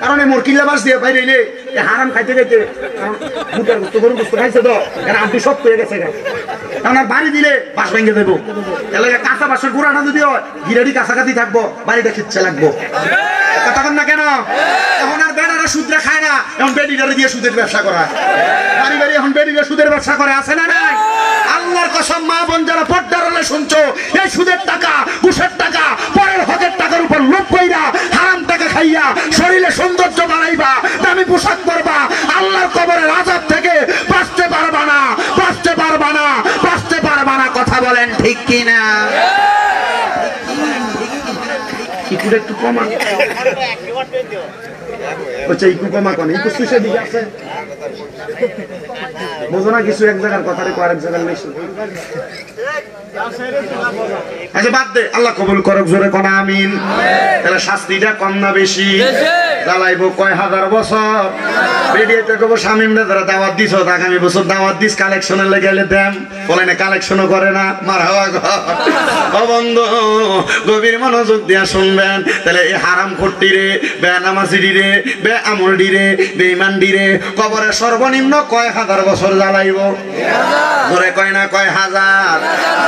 কারণ মোর কিল্লা বাস দিয়ে বাইরে এলে হারাম খাইতে খাইতে মুখের গোস্ত গরুর গোস্ত খাইছে তো এরা আন্টি সব হয়ে গেছে। কারণ আর বাড়ি দিলে বাস ভেঙে দেবো, এলাকায় কাঁচা বাসের গোড়াটা যদি হয় গিরাডি কাছাকাছি থাকবো, বাড়িটা খিচ্ছে লাগবো। কথা কন না কেন? এখন আর বেড়ারা সুদরা খায় না, এখন বেডিটারে দিয়ে সুদের ব্যবসা করা, বাড়ি বাড়ি এখন বেডিরা সুদের ব্যবসা করে, আছে না নাই? আল্লাহর কসম মা বোন যারা পর্দার হলে শুনছো, এই সুদের টাকা, ঘুষের টাকা, পরের হকের টাকার উপর লোভ কইরা হারাম টাকা খাইয়া শরীরে সৌন্দর্য বাড়াইবা, দামি পোশাক পরবা, আল্লাহর কবরের আযাব থেকে বাঁচতে পারবা না, বাঁচতে পারবা না, বাঁচতে পারবা না। কথা বলেন ঠিক কিনা? একটু কমা আচ্ছা, একটু কমা কোন একটু সুশে দিকে আছে বোঝো না কিছু, এক জায়গার কথা রেখো আরেক জায়গার বেশি। আচ্ছা বাদ দে, আল্লাহ কবুল করুক, জোরে কোন আমিন। তাহলে শাস্তিটা কম না বেশি? জ্বালাইবো কয় হাজার বছর। রেডিওতে কব শামিমরা যারা দাওয়াত দিছ, আগামী বছর দাওয়াত দিস, কালেকশনে লেগে দেন, বলে না কালেকশনও করে না, মার হওয়া ও বন্ধু গভীর মনোযোগ দিয়া শুনবেন। তাহলে এই হারাম খোরটি রে, বেনামাজি রে, বে আমলডি রে, বেঈমানডি রে কবরে সর্বনিম্ন কয় হাজার বছর জ্বালাইব? ধরে কয় না কয় হাজার।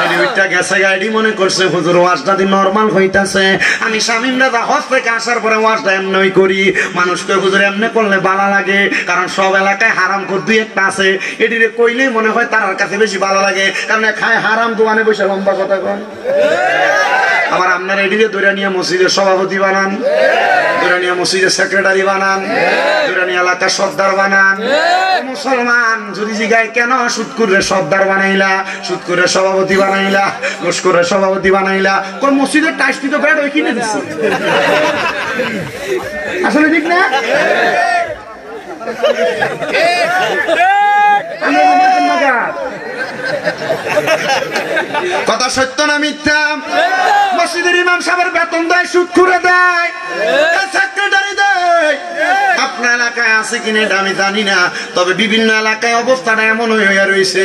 রেডিওটা গেছে গাড়ি মনে করছে হুজুর ওয়াজটা দি নরমাল হইতাছে, আমি শামিমরা দা হজ থেকে আসার পরে ওয়াজটা এমনই করি, মানুষকে হুজুর এমনি করলে ভালো লাগে, কারণ সব এলাকায় হারাম খোর দুই একটা আছে, এটিরে কইলেই মনে হয় তার কাছে বেশি ভালো লাগে, কারণ খায় হারাম দোকানে বসে লম্বা কথা কয়। আবার আপনার এদিকে দৈরানিয়া মসজিদের সভাপতি বানান, দৈরানিয়া মসজিদের সেক্রেটারি বানান, দৈরানিয়া এলাকার সর্দার বানান। মুসলমান যদি জিগায় কেন সুদকুরের সর্দার বানাইলা, সুদকুরের সভাপতি বানাইলা, লস্করের সভাপতি বানাইলা, কোন মসজিদের টাইসটি তো বেড ওই কিনে দিচ্ছে। আসলে ঠিক না? কথা সত্য না মিথ্যা? মসজিদের ইমাম সাহেবের বেতন দেয়, সুদ করে দেয়, সেক্রেটারি দেয়। আপনার এলাকায় আছে কিনা এটা আমি জানি না, তবে বিভিন্ন এলাকায় অবস্থাটা এমন হয়ে রয়েছে।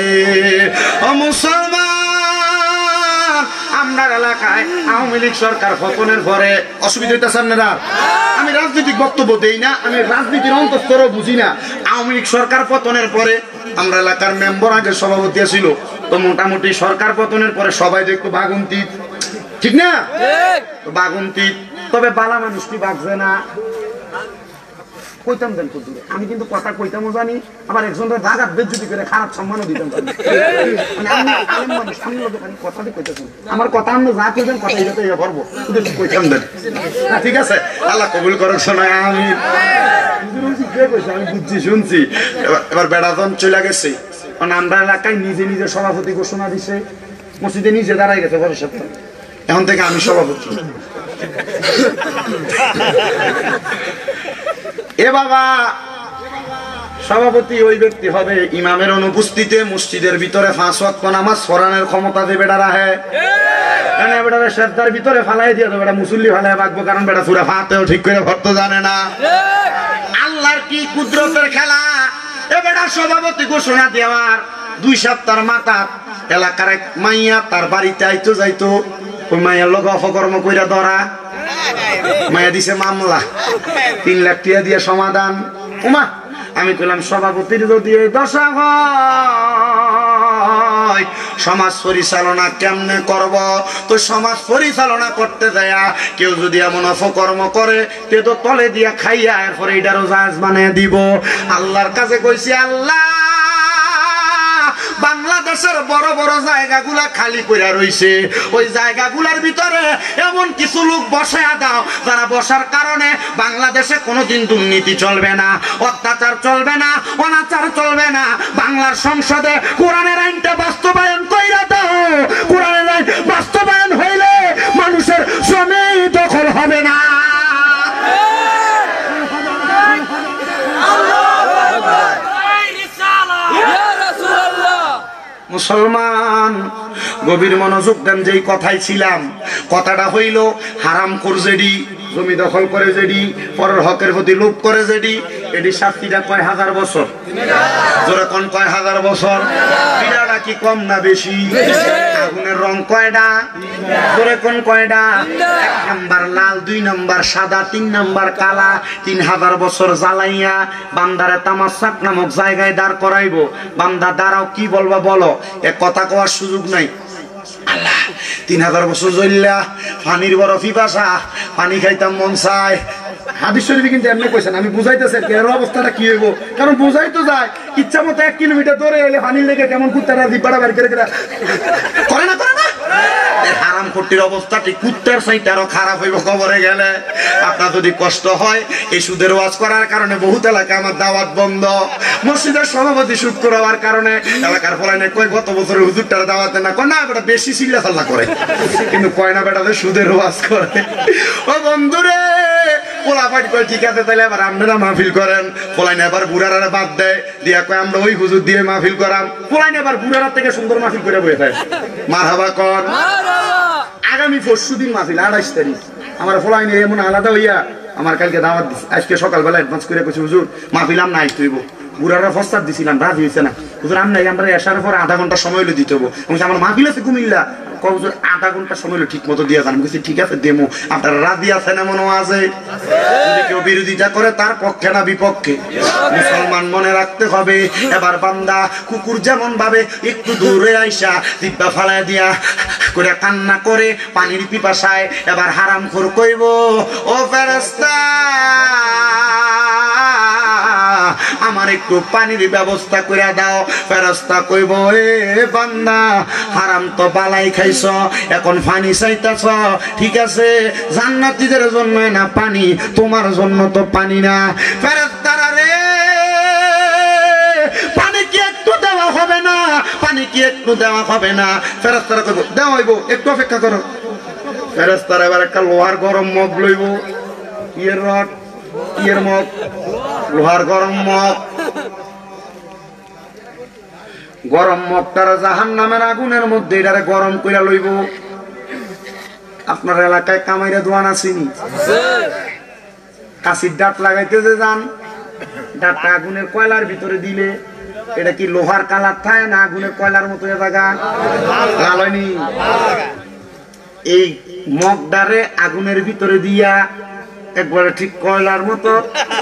ও মুসলমান, আপনার এলাকায় আওয়ামী লীগ সরকার পতনের পরে অসুবিধা হইতেছে আপনারা? আমি রাজনৈতিক বক্তব্য দেই না, আমি রাজনীতির অন্তঃস্তরও বুঝি না। আওয়ামী লীগ সরকার পতনের পরে আমরা এলাকার মেম্বার আগে সভাপতি ছিল, তো মোটামুটি সরকার পতনের পরে সবাই দেখতো বাগুন্তিত, ঠিক না? বাগুন্তিত, তবে বালা মানুষ কি বাগছে না? কইতাম দেন কত দূরে, আমি কিন্তু কথা কইতামও জানি, আবার একজনের জাগাত বেজ্জতি করে খারাপ সম্মানও দিতাম জানি। মানে আমি আলেম মানুষ, আমি কথাটি কইতেছেন, আমার কথা আপনি যা কইতেন কথা এটা তো করবো, কিন্তু কইতাম দেন। ঠিক আছে, আল্লাহ কবুল করুক। শোনায় আমি বুঝছি, শুনছি। এবার বেড়াতন চলে গেছে, কারণ আমরা এলাকায় নিজে নিজে সভাপতি ঘোষণা দিছে, মসজিদে নিজে দাঁড়াই গেছে পরের সপ্তাহে, এখন থেকে আমি সভাপতি। এ বাবা, সভাপতি ওই ব্যক্তি হবে ইমামের অনুপস্থিতিতে মসজিদের ভিতরে 5 ওয়াক্ত নামাজ পড়ানোর ক্ষমতা দেবে। বেটা রাহে বেটারে শ্রদ্ধার ভিতরে ফালাই দিয়ে বেটা মুসল্লি ফালাই বাঁকবো, কারণ বেটা সুরা ফাতেও ঠিক করে ভরতে জানে না। আল্লাহর কি কুদরতের খেলা! এ বেটা সভাপতি ঘোষণা দেওয়ার 2 সপ্তাহের মাথা এলাকার এক মাইয়া তার বাড়িতে আইতো যাইতো, ওই মাইয়ার লোক অপকর্ম কইরা ধরা, মাইয়া দিছে মামলা, 3 লাখ টাকা দিয়ে সমাধান। উমা, আমি কইলাম সভাপতির যদি এই দশা হয়, সমাজ পরিচালনা কেমনে করব? তো সমাজ পরিচালনা করতে যায় কেউ যদি এমন অপকর্ম করে, তে তো তলে দিয়া খাইয়া এরপরে এটারও জাহাজ বানিয়ে দিব। আল্লাহর কাছে কইছি, আল্লাহ, বাংলাদেশের বড় বড় জায়গাগুলা খালি কইরা রইছে, ওই জায়গাগুলার ভিতরে এমন কিছু লোক বসায়া দাও, যারা বসার কারণে বাংলাদেশে কোনোদিন দুর্নীতি চলবে না, অত্যাচার চলবে না, অনাচার চলবে না। বাংলার সংসদে কোরআনের আইনটা বাস্তবায়ন কইরা দাও। কোরআনের আইন বাস্তবায়ন হইলে মানুষের জমি দখল হবে না। মুসলমান, গভীর মনোযোগ দেন। যেই কথাই ছিলাম, কথাটা হইল হারাম খোর যেডি, জমি দখল করে যেডি, পরের হকের প্রতি লোভ করে যেডি, এটি শাস্তিটা কয় হাজার বছর। জোরে কোন কয় হাজার বছর? পিড়াটা কি কম না বেশি? আগুনের রং কয়টা? জোরে কোন কয়টা? 1 নাম্বার লাল, 2 নাম্বার সাদা, 3 নাম্বার কালা। 3000 বছর জ্বালাইয়া বান্দারে তামাশাক নামক জায়গায় দাঁড় করাইবো। বান্দা দাঁড়াও, কি বলবা বলো, এক কথা কওয়ার সুযোগ নাই। আল্লাহ, 3000 বছর জ্বললা, পানির বড় পিপাসা, পানি খাইতাম মন চায়। হাদিস শরীফে কিন্তু এমনি কইছেন, আমি বুঝাইতেছি এর অবস্থাটা কি হইব, কারণ বুঝাই তো যায় ইচ্ছা মতো 1 কিলোমিটার দূরে এলে পানির লেগে কেমন কুত্তারা দিব্বাটা বের করে করে না করে না। হারাম খোরটির অবস্থা ঠিক কুত্তার চাইতে আরো খারাপ হইব কবরে গেলে। আপনার যদি কষ্ট হয়, এই সুদের ওয়াজ করার কারণে বহুত এলাকা আমার দাওয়াত বন্ধ, মসজিদের সভাপতি সুদ করার কারণে এলাকার ফলাইনে কয় গত বছরের হুজুরটার দাওয়াতে না কয় না বেটা বেশি চিল্লা চাল্লা করে, কিন্তু কয় না বেটা সুদের ওয়াজ করে। ও বন্ধুরে, পোলা পাট করে ঠিক আছে, তাহলে আবার আপনারা মাহফিল করেন। পোলাইনে আবার বুড়ারা বাদ দেয়, দিয়া কয় আমরা ওই হুজুর দিয়ে মাহফিল করাম। পোলাইনে আবার বুড়ারা থেকে সুন্দর মাহফিল করে বয়ে থাকে। মারহাবা কর। আগামী 4 দিন মাহফিল, 28 তারিখ। আমার পোলাইনে এমন আলাদা হইয়া আমার কালকে দাওয়াত দিচ্ছে, আজকে সকালবেলা অ্যাডভান্স করে কইছি হুজুর মাহফিল আমরা আইতে হইব। বুড়ারা প্রস্তাব দিছিলাম, রাজি হয়েছে না। হুজুর আমরা আসার পর 1/2 ঘন্টা সময় হলে দিতে হবো। আমার মাহফিল আছে কুমিল্লা, হুজুর 1/2 ঘন্টা সময় হলো ঠিক মতো দিয়ে যান। আমি বলছি ঠিক আছে দেমো। আপনারা রাজি আছেন এমনও আছে, যদি কেউ বিরোধিতা করে তার পক্ষে না বিপক্ষে। মুসলমান মনে রাখতে হবে, এবার বান্দা কুকুর যেমন ভাবে একটু দূরে আইসা দিব্যা ফালায় দিয়া করে কান্না করে পানির পিপাসায়, এবার হারামখোর কইব, ও ফেরেশতা আমার একটু পানির ব্যবস্থা করে দাও। ফেরেশতা কইব এ বান্দা হারাম তো বালাই খাইছ, এখন পানি চাইতাছ, ঠিক আছে জান্নাতীদের জন্য না পানি, তোমার জন্য তো পানি না। ফেরেশতারা রে পানি কি একটু দেওয়া হবে না, পানি কি একটু দেওয়া হবে না? ফেরেশতারা কইব দেওয়া হইব, একটু অপেক্ষা করো। ফেরেশতারা এবার একটা লোহার গরম মগ লইব, ইয়ের রড, ইয়ের মগ, লোহার গরম মগ। গরম মগটারে জাহান্নামের আগুনের মধ্যে এটারে গরম কইরা লইব। আপনার এলাকায় কামাইরা দোয়ান আসেনি? কাশির ডাট লাগাইতে যে যান, ডাটটা আগুনের কয়লার ভিতরে দিলে এটা কি লোহার কালার থাকে না আগুনের কয়লার মতো জায়গা লাল হয়নি? এই মগডারে আগুনের ভিতরে দিয়া একবারে ঠিক কয়লার মতো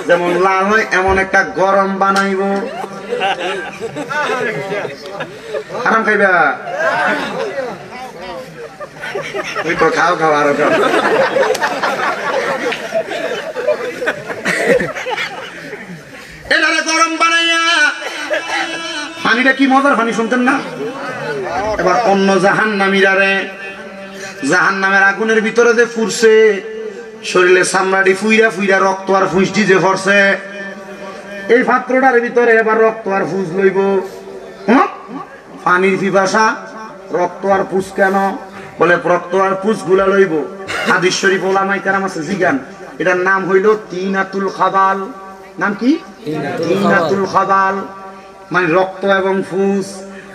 যেমন লাল হয় এমন একটা গরম বানাইব। আরাম খাইবা ওই তো খাও খাও আরো খাও। এটারে গরম বানাইয়া পানিটা কি মজার পানি শুনতেন না? এবার অন্য জাহান্নামীরারে জাহান্নামের আগুনের ভিতরে যে ফুরছে, শরীরে চামড়াটি ফুইরা ফুইরা রক্ত আর ফুসটি যে পড়ছে, এই পাত্রটার ভিতরে এবার রক্ত আর ফুস লইব। পানির পিপাসা, রক্ত আর ফুস কেন? বলে রক্ত আর ফুস গুলা লইব। হাদিস শরীফ ওলামায়ে কেরাম আছে জিগান, এটার নাম হইল তিনাতুল খাবাল। নাম কি? তিনাতুল খাবাল, মানে রক্ত এবং ফুস,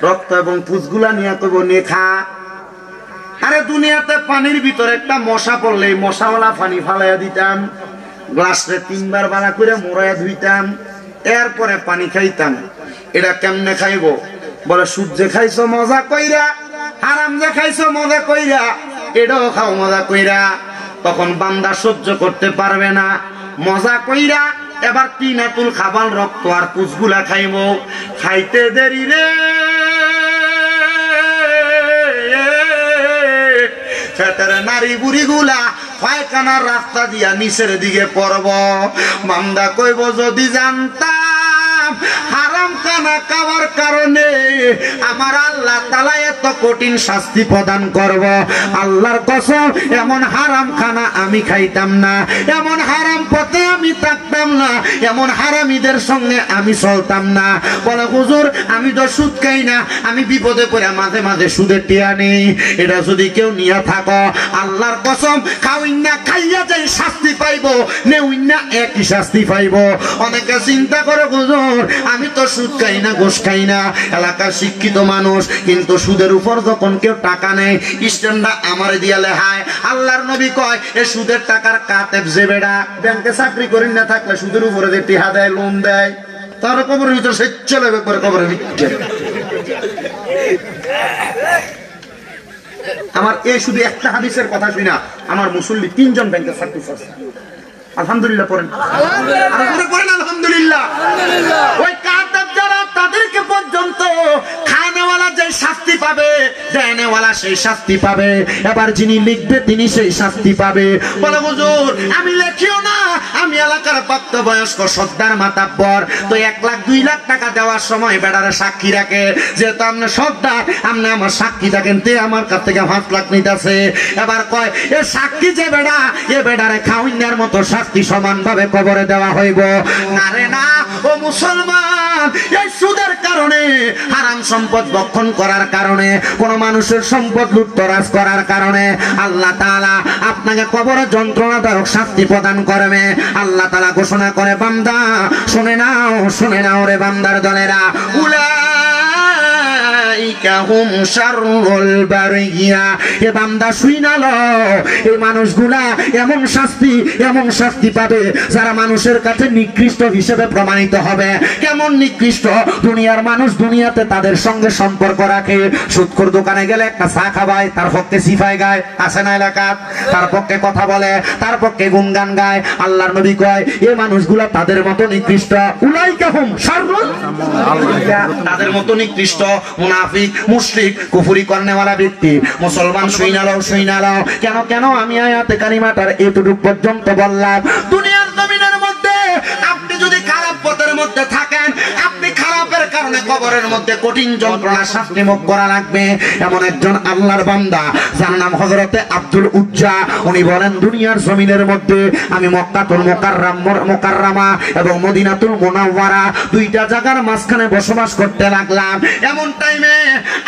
রক্ত এবং ফুস গুলা নিয়ে কইব নেখা। আরে দুনিয়াতে পানির ভিতরে একটা মশা পড়লে মশাওয়ালা পানি ফালাইয়া দিতাম, গ্লাসে 3 বার বালা করে মোড়াইয়া ধুইতাম, এরপরে পানি খাইতাম। এটা কেমনে খাইব? বলে সুদ যে খাইছো মজা কইরা, হারাম যে খাইছো মজা কইরা, এটাও খাও মজা কইরা। তখন বান্দা সহ্য করতে পারবে না, মজা কইরা এবার তিনাতুল খাবাল রক্ত আর পুষগুলা খাইব। খাইতে দেরি রে নারী বুড়ি গুলা পায়খানার রাস্তা দিয়া নিচের দিকে পড়ব। বান্দা কইব যদি জানতাম হারাম খানা খাওয়ার কারণে আমার আল্লাহ তাআলা এত কঠিন শাস্তি প্রদান করব, আল্লাহর কসম এমন হারাম খানা আমি খাইতাম না, এমন হারাম পথে আমি থাকতাম না, এমন হারামীদের সঙ্গে আমি চলতাম না। বলে হুজুর আমি তো সুদ খাই না, আমি বিপদে পড়ে মাঝে মাঝে সুদের টিয়া নেই। এটা যদি কেউ নিয়ে থাকো আল্লাহর কসম খাওইন না খাইয়া যাই শাস্তি পাইব, নেউইন না একই শাস্তি পাইব। অনেকে চিন্তা করে হুজুর আমি তো সুদ খাই না, ঘুষ খাই না, এলাকার শিক্ষিত মানুষ, কিন্তু সুদের উপর যখন কেউ টাকা নেয় স্ট্যান্ডা আমারে দিয়া লেহায়। আল্লাহর নবী কয় এ সুদের টাকার কাতেব যে বেড়া ব্যাংকে চাকরি করেন না থাকলে সুদের উপরে যে টিহা দেয়, লোন দেয়, তার কবরের ভিতরে সে চলে করে কবরের ভিতরে। আমার এই শুধু একটা হাদিসের কথা শুনা আমার মুসল্লি 3 জন ব্যাংকে চাকরি করছে। আলহামদুলিল্লাহ পড়েন, আলহামদুলিল্লাহ। ওই কাতেব যারা তাদেরকে পর্যন্ত খানেওয়ালা যে শাস্তি পাবে, দেনেওয়ালা সেই শাস্তি পাবে, এবার যিনি লিখবে তিনি সেই শাস্তি পাবে। বলে হুজুর আমি লেখিও না, আমি এলাকার প্রাপ্তবয়স্ক সর্দার মাতাব্বর, তো 1 লাখ 2 লাখ টাকা দেওয়ার সময় বেড়ারে সাক্ষী রাখে, যেহেতু আপনি সর্দার আপনি আমার সাক্ষী থাকেন, তে আমার কাছ থেকে 5 লাখ নিতেছে। এবার কয় এ সাক্ষী যে বেড়া, এ বেড়ারে খাওয়াইনার মতো শাস্তি সমান ভাবে কবরে দেওয়া হইব না রে না। ও মুসলমান, এই সুদের কারণে, হারাম সম্পদ ভক্ষণ করার কারণে, কোন মানুষের সম্পদ লুটতরাজ করার কারণে আল্লাহ তাআলা আপনাকে কবরে যন্ত্রণাদায়ক শাস্তি প্রদান করবে। আল্লাহ তাআলা ঘোষণা করে বান্দা শুনে নাও রে বান্দার দলেরা, উলাইকা হুম শাররুল বারিয়া, এ বান্দা শুইনা লও এই মানুষগুলা এমন শাস্তি পাবে যারা মানুষের কাছে নিকৃষ্ট হিসেবে প্রমাণিত হবে। কেমন নিকৃষ্ট? দুনিয়ার মানুষ দুনিয়াতে তাদের সঙ্গে সম্পর্ক রাখে, সুদখোর দোকানে গেলে একটা চা খাবায়, তার পক্ষে সিফাই গায়, আসে না এলাকাত, তার পক্ষে কথা বলে, তার পক্ষে গুণগান গায়। আল্লাহর নবী কয় এই মানুষগুলা তাদের মতো নিকৃষ্ট। উলাইকা হুম শাররুল বারিয়া, তাদের মতো নিকৃষ্ট মুনাফিক, মুশরিক, কুফরি করনেওয়ালা ব্যক্তি। মুসলমান শুইনা লও। কেন আমি আয়াতে কারিমাটার এতটুকু পর্যন্ত বললাম। দুনিয়ার জমিনের মধ্যে আপনি যদি খারাপ পথের মধ্যে থাকেন, কবরের মধ্যে কঠিন যন্ত্রণা শাস্তি মুখ করা লাগবে। এমন একজন আল্লাহর বান্দা যার নাম হযরতে আব্দুল উজ্জা। উনি বলেন দুনিয়ার জমিনের মধ্যে আমি মক্কাতুল মুকাররমা এবং মদিনাতুল মুনাওয়ারা দুইটা জায়গার মাঝখানে বসবাস করতে লাগলাম। এমন টাইমে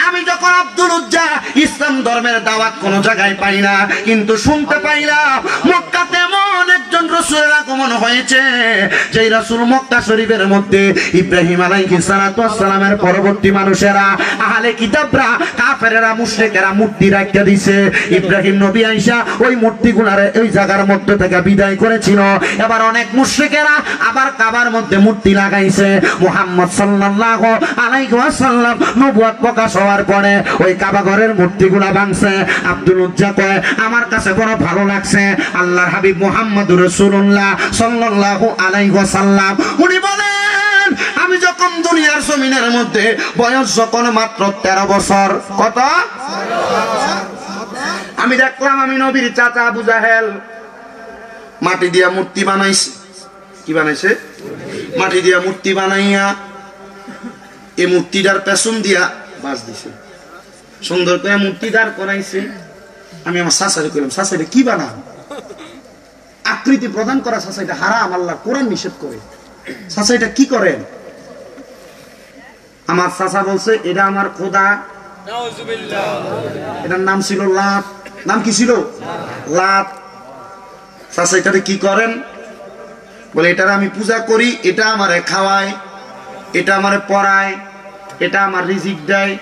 আমি যখন আব্দুল উজ্জা ইসলাম ধর্মের দাওয়াত কোন জায়গায় পাই না, কিন্তু শুনতে পাইলাম মক্কাতে এমন একজন রাসূলের আগমন হয়েছে যেই রাসূল মক্কা শরীফের মধ্যে ইব্রাহিম আলাইহিস সালাতু ওয়াস সালামের পরবর্তী মানুষেরা আহলে কিতাবরা কাফেরেরা মুশরিকেরা মূর্তি রাখিয়া দিয়েছে। ইব্রাহিম নবী আইসা ওই মূর্তিগুলারে ওই জায়গার মধ্যে থেকে বিদায় করেছিল। এবার অনেক মুশরিকেরা আবার কাবার মধ্যে মূর্তি লাগাইছে। মুহাম্মদ সাল্লাল্লাহু আলাইহি ওয়াসাল্লাম নবুয়ত প্রকাশ হওয়ার পরে ওই কাবা ঘরের মূর্তিগুলা ভাঙছে। আব্দুল উজ্জা কয় আমার কাছে বড় ভালো লাগছে আল্লাহর হাবিব মুহাম্মদুর রাসূলুল্লাহ সাল্লাল্লাহু আলাইহি ওয়াসাল্লাম উনি বলেন আমি যখন দুনিয়ার জমিনের মধ্যে বয়স যখন মাত্র 13 বছর, কত আমি দেখলাম আমি নবীর চাচা আবু জাহেল মাটি দিয়া মূর্তি বানাইছে। কি বানাইছে? মাটি দিয়া মূর্তি বানাইয়া এই মূর্তিটার পেছন দিয়া বাস দিছে, সুন্দর করে মূর্তি দাঁড় করাইছে। আমি আমার শাশুড়ি কইলাম শাশুড়ি এটা কি বানা? আকৃতি প্রদান করা শাশুড়ি এটা হারাম, আল্লাহ কোরআন নিষেধ করে। শাশুড়ি এটা কি করেন? আমার চাচা বলছে এটা আমার খোদা, এটার নাম ছিল লাত। নাম কি ছিল? লাত। চাচা এটারে কি করেন? বলে এটার আমি পূজা করি, এটা আমারে খাওয়ায়, এটা আমারে পড়ায়, এটা আমার রিজিক দেয়।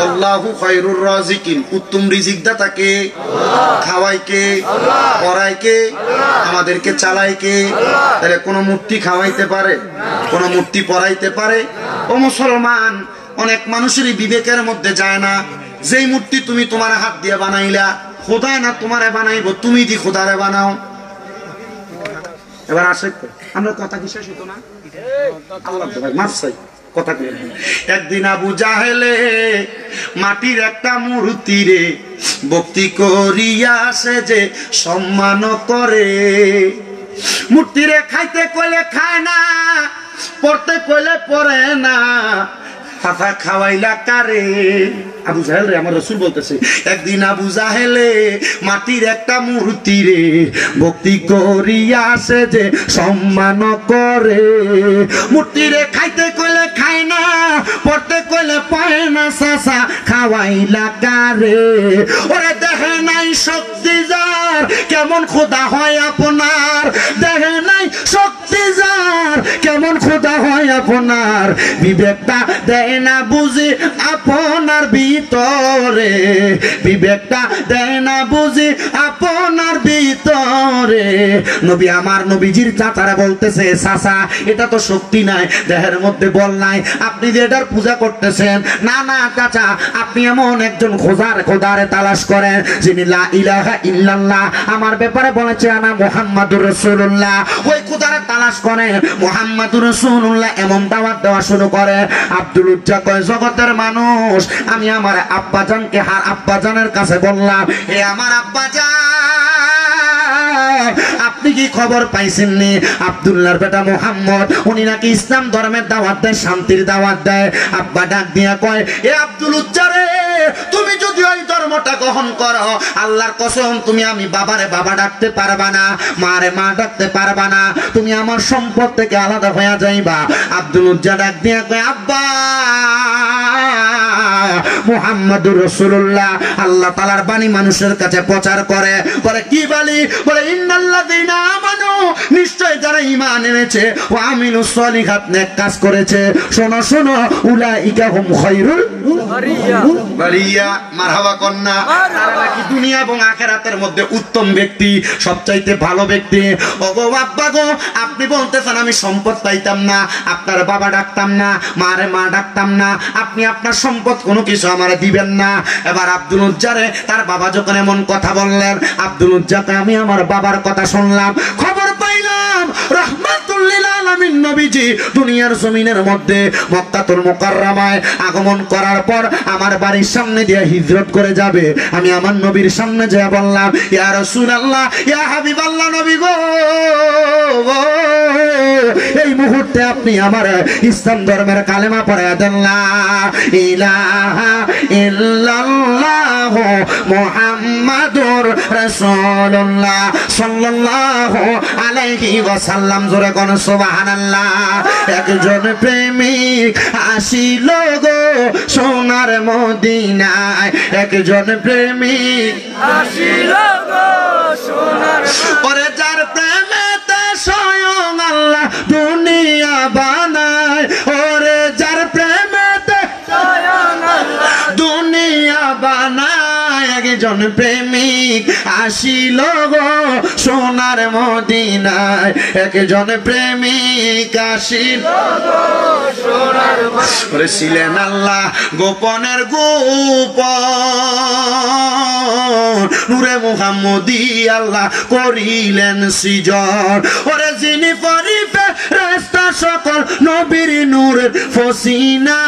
আল্লাহু খায়রুর রাজিকিন, উত্তম রিজিক দাতা কে? খাওয়ায় কে? পড়ায় কে? আমাদেরকে চালায় কে? তাহলে কোন মূর্তি খাওয়াইতে পারে? কোন মূর্তি পড়াইতে পারে? ও মুসলমান, অনেক মানুষেরই বিবেকের মধ্যে যায় না যেই মূর্তি তুমি তোমার হাত দিয়ে বানাইলা খোদা না তোমারে বানাইবো, তুমি দি খোদারে বানাও। এবার আসে আমরা কথা কি শেষ হতো না? আল্লাহ তো ভাই মাফ চাই কথা কই। একদিন আবু জাহেলে মাটির একটা মূর্তি রে ভক্তি করিয়া সে যে সম্মান করে। মূর্তি রে খাইতে কইলে খায় না, পড়তে কইলে পড়ে না, ফাফা খাওয়াইলা কারে? আবু জাহেল রে, আমার রাসূল বলতেছে একদিন আবু জাহেলে মাটির একটা মূর্তি রে ভক্তি করিয়া সে যে সম্মান করে। মূর্তি রে খাইতে কইলে খায় না, পড়তে কইলে পড়ে না, চাচা খাওয়াইলা কারে? ওরে দেখে নাই শক্তি যার কেমন খোদা হয় আপনার, দেখে নাই শক্তি যার কেমন খোদা হয় আপনার, বিবেকটা দেয় না বুঝি আপনার ভিতরে, বিবেকটা দেয় না বুঝি আপনার ভিতরে। নবী আমার নবীজির চাচারা বলতেছে চাচা এটা তো শক্তি নাই, দেহের মধ্যে বল নাই, আপনি যে এটার পূজা করতেছেন। না না চাচা, আপনি এমন একজন খোদারে তালাশ করেন যিনি লা ইলাহা ইল্লাল্লাহ আমার ব্যাপারে বলেছে আনা মুহাম্মাদুর রাসূলুল্লাহ। ওই খোদারে তালাশ করেন। মুহাম্মাদুর রাসূলুল্লাহ এমন দাওয়াত দেওয়া শুরু করে। আব্দুল উজ্জা কয় জগতের মানুষ, আমি আমার আব্বাজানকে আব্বাজানের কাছে বললাম হে আমার আব্বাজান আপনি কি খবর পাইছেন নি আব্দুল্লাহর বেটা মুহাম্মদ উনি নাকি ইসলাম ধর্মের দাওয়াত দেয়, শান্তির দাওয়াত দেয়। আব্বা ডাক দিয়া কয় এ আব্দুল উজ্জা রে, তুমি যদি ওই ধর্মটা গ্রহণ করো আল্লাহর কসম তুমি আমি বাবারে বাবা ডাকতে পারবা না, মারে মা ডাকতে পারবা না, তুমি আমার সম্পদ থেকে আলাদা হয়ে যাইবা। আব্দুল উজ্জা ডাক দিয়া কয় আব্বা মুহাম্মাদুর রাসূলুল্লাহ আল্লাহ তাআলার বাণী মানুষের কাছে প্রচার করে। বলে কি বলি? বলে ইন্নাল্লাযীনা আমানু, নিশ্চয় যারা ঈমান এনেছে, ওয়া আমিলুস সলিহাত, নেক কাজ করেছে, শোনো শোনো, উলাইকা হুম খায়রুল বারিয়া। মারহাবা কন্না, তারা নাকি দুনিয়া এবং আখিরাতের মধ্যে উত্তম ব্যক্তি, সবচাইতে ভালো ব্যক্তি। ওগো আব্বা গো, আপনি বলতেছেন আমি সম্পদ পাইতাম না, আপনার বাবা ডাকতাম না, মারে মা ডাকতাম না, আপনি আপনার সম্পদ কোনো কিছু আমারে দিবেন না। এবার আব্দুল উজ্জারে তার বাবা যখন এমন কথা বললেন, আব্দুল উজ্জাকে আমি আমার বাবার কথা শুনলাম, খবর পাইলাম রাহমাতুল লিল আলামিন নবীজি দুনিয়ার জমিনের মধ্যে মক্কাতুল মুকাররমায় আগমন করার পর আমার বাড়ির সামনে দিয়ে হিজরত করে যাবে। আমি আমার নবীর সামনে যেয়ে বললাম ইয়া রাসূলুল্লাহ, ইয়া হাবিবাল্লাহ, নবী গো এই মুহূর্তে আপনি আমার ইসলাম ধর্মের কালেমা পড়ে দেন, লা ইলাহা ইল্লাল্লাহ মুহাম্মাদুর রাসূলুল্লাহ সাল্লাল্লাহু আলাইহি ওয়াসাল্লাম। জোরে কোন সুবহানাল্লাহ। একজন প্রেমিক আসিল গো সোনার মদিনায়, একজন প্রেমিক আসিল গো সোনার ওরে যার প্রেমেতে স্বয়ং আল্লাহ দুনিয়া বানায়, ওরে যার প্রেমেতে স্বয়ং আল্লাহ দুনিয়া বানায়, একজন প্রেমিক আসিল গো সোনার মদিনায়, একজন প্রেমিক আসিল গো সোনার মদিনায়। ছিলেন আল্লাহ গোপনের গোপন, নূরে মুহাম্মদী আল্লাহ করিলেন সৃজন। ওরে যিনি পরিবে রাস্তা সকল নবীর নূরের ফসিনা,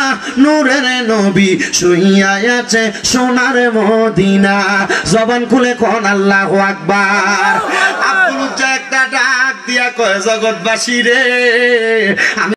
নূরের নবী শুইয়া আছে সোনার মদিনা। জবান খুলে কোন আল্লাহু আকবার। আব্দুল একটা ডাক দিয়া কয়, জগৎবাসী রে, আমি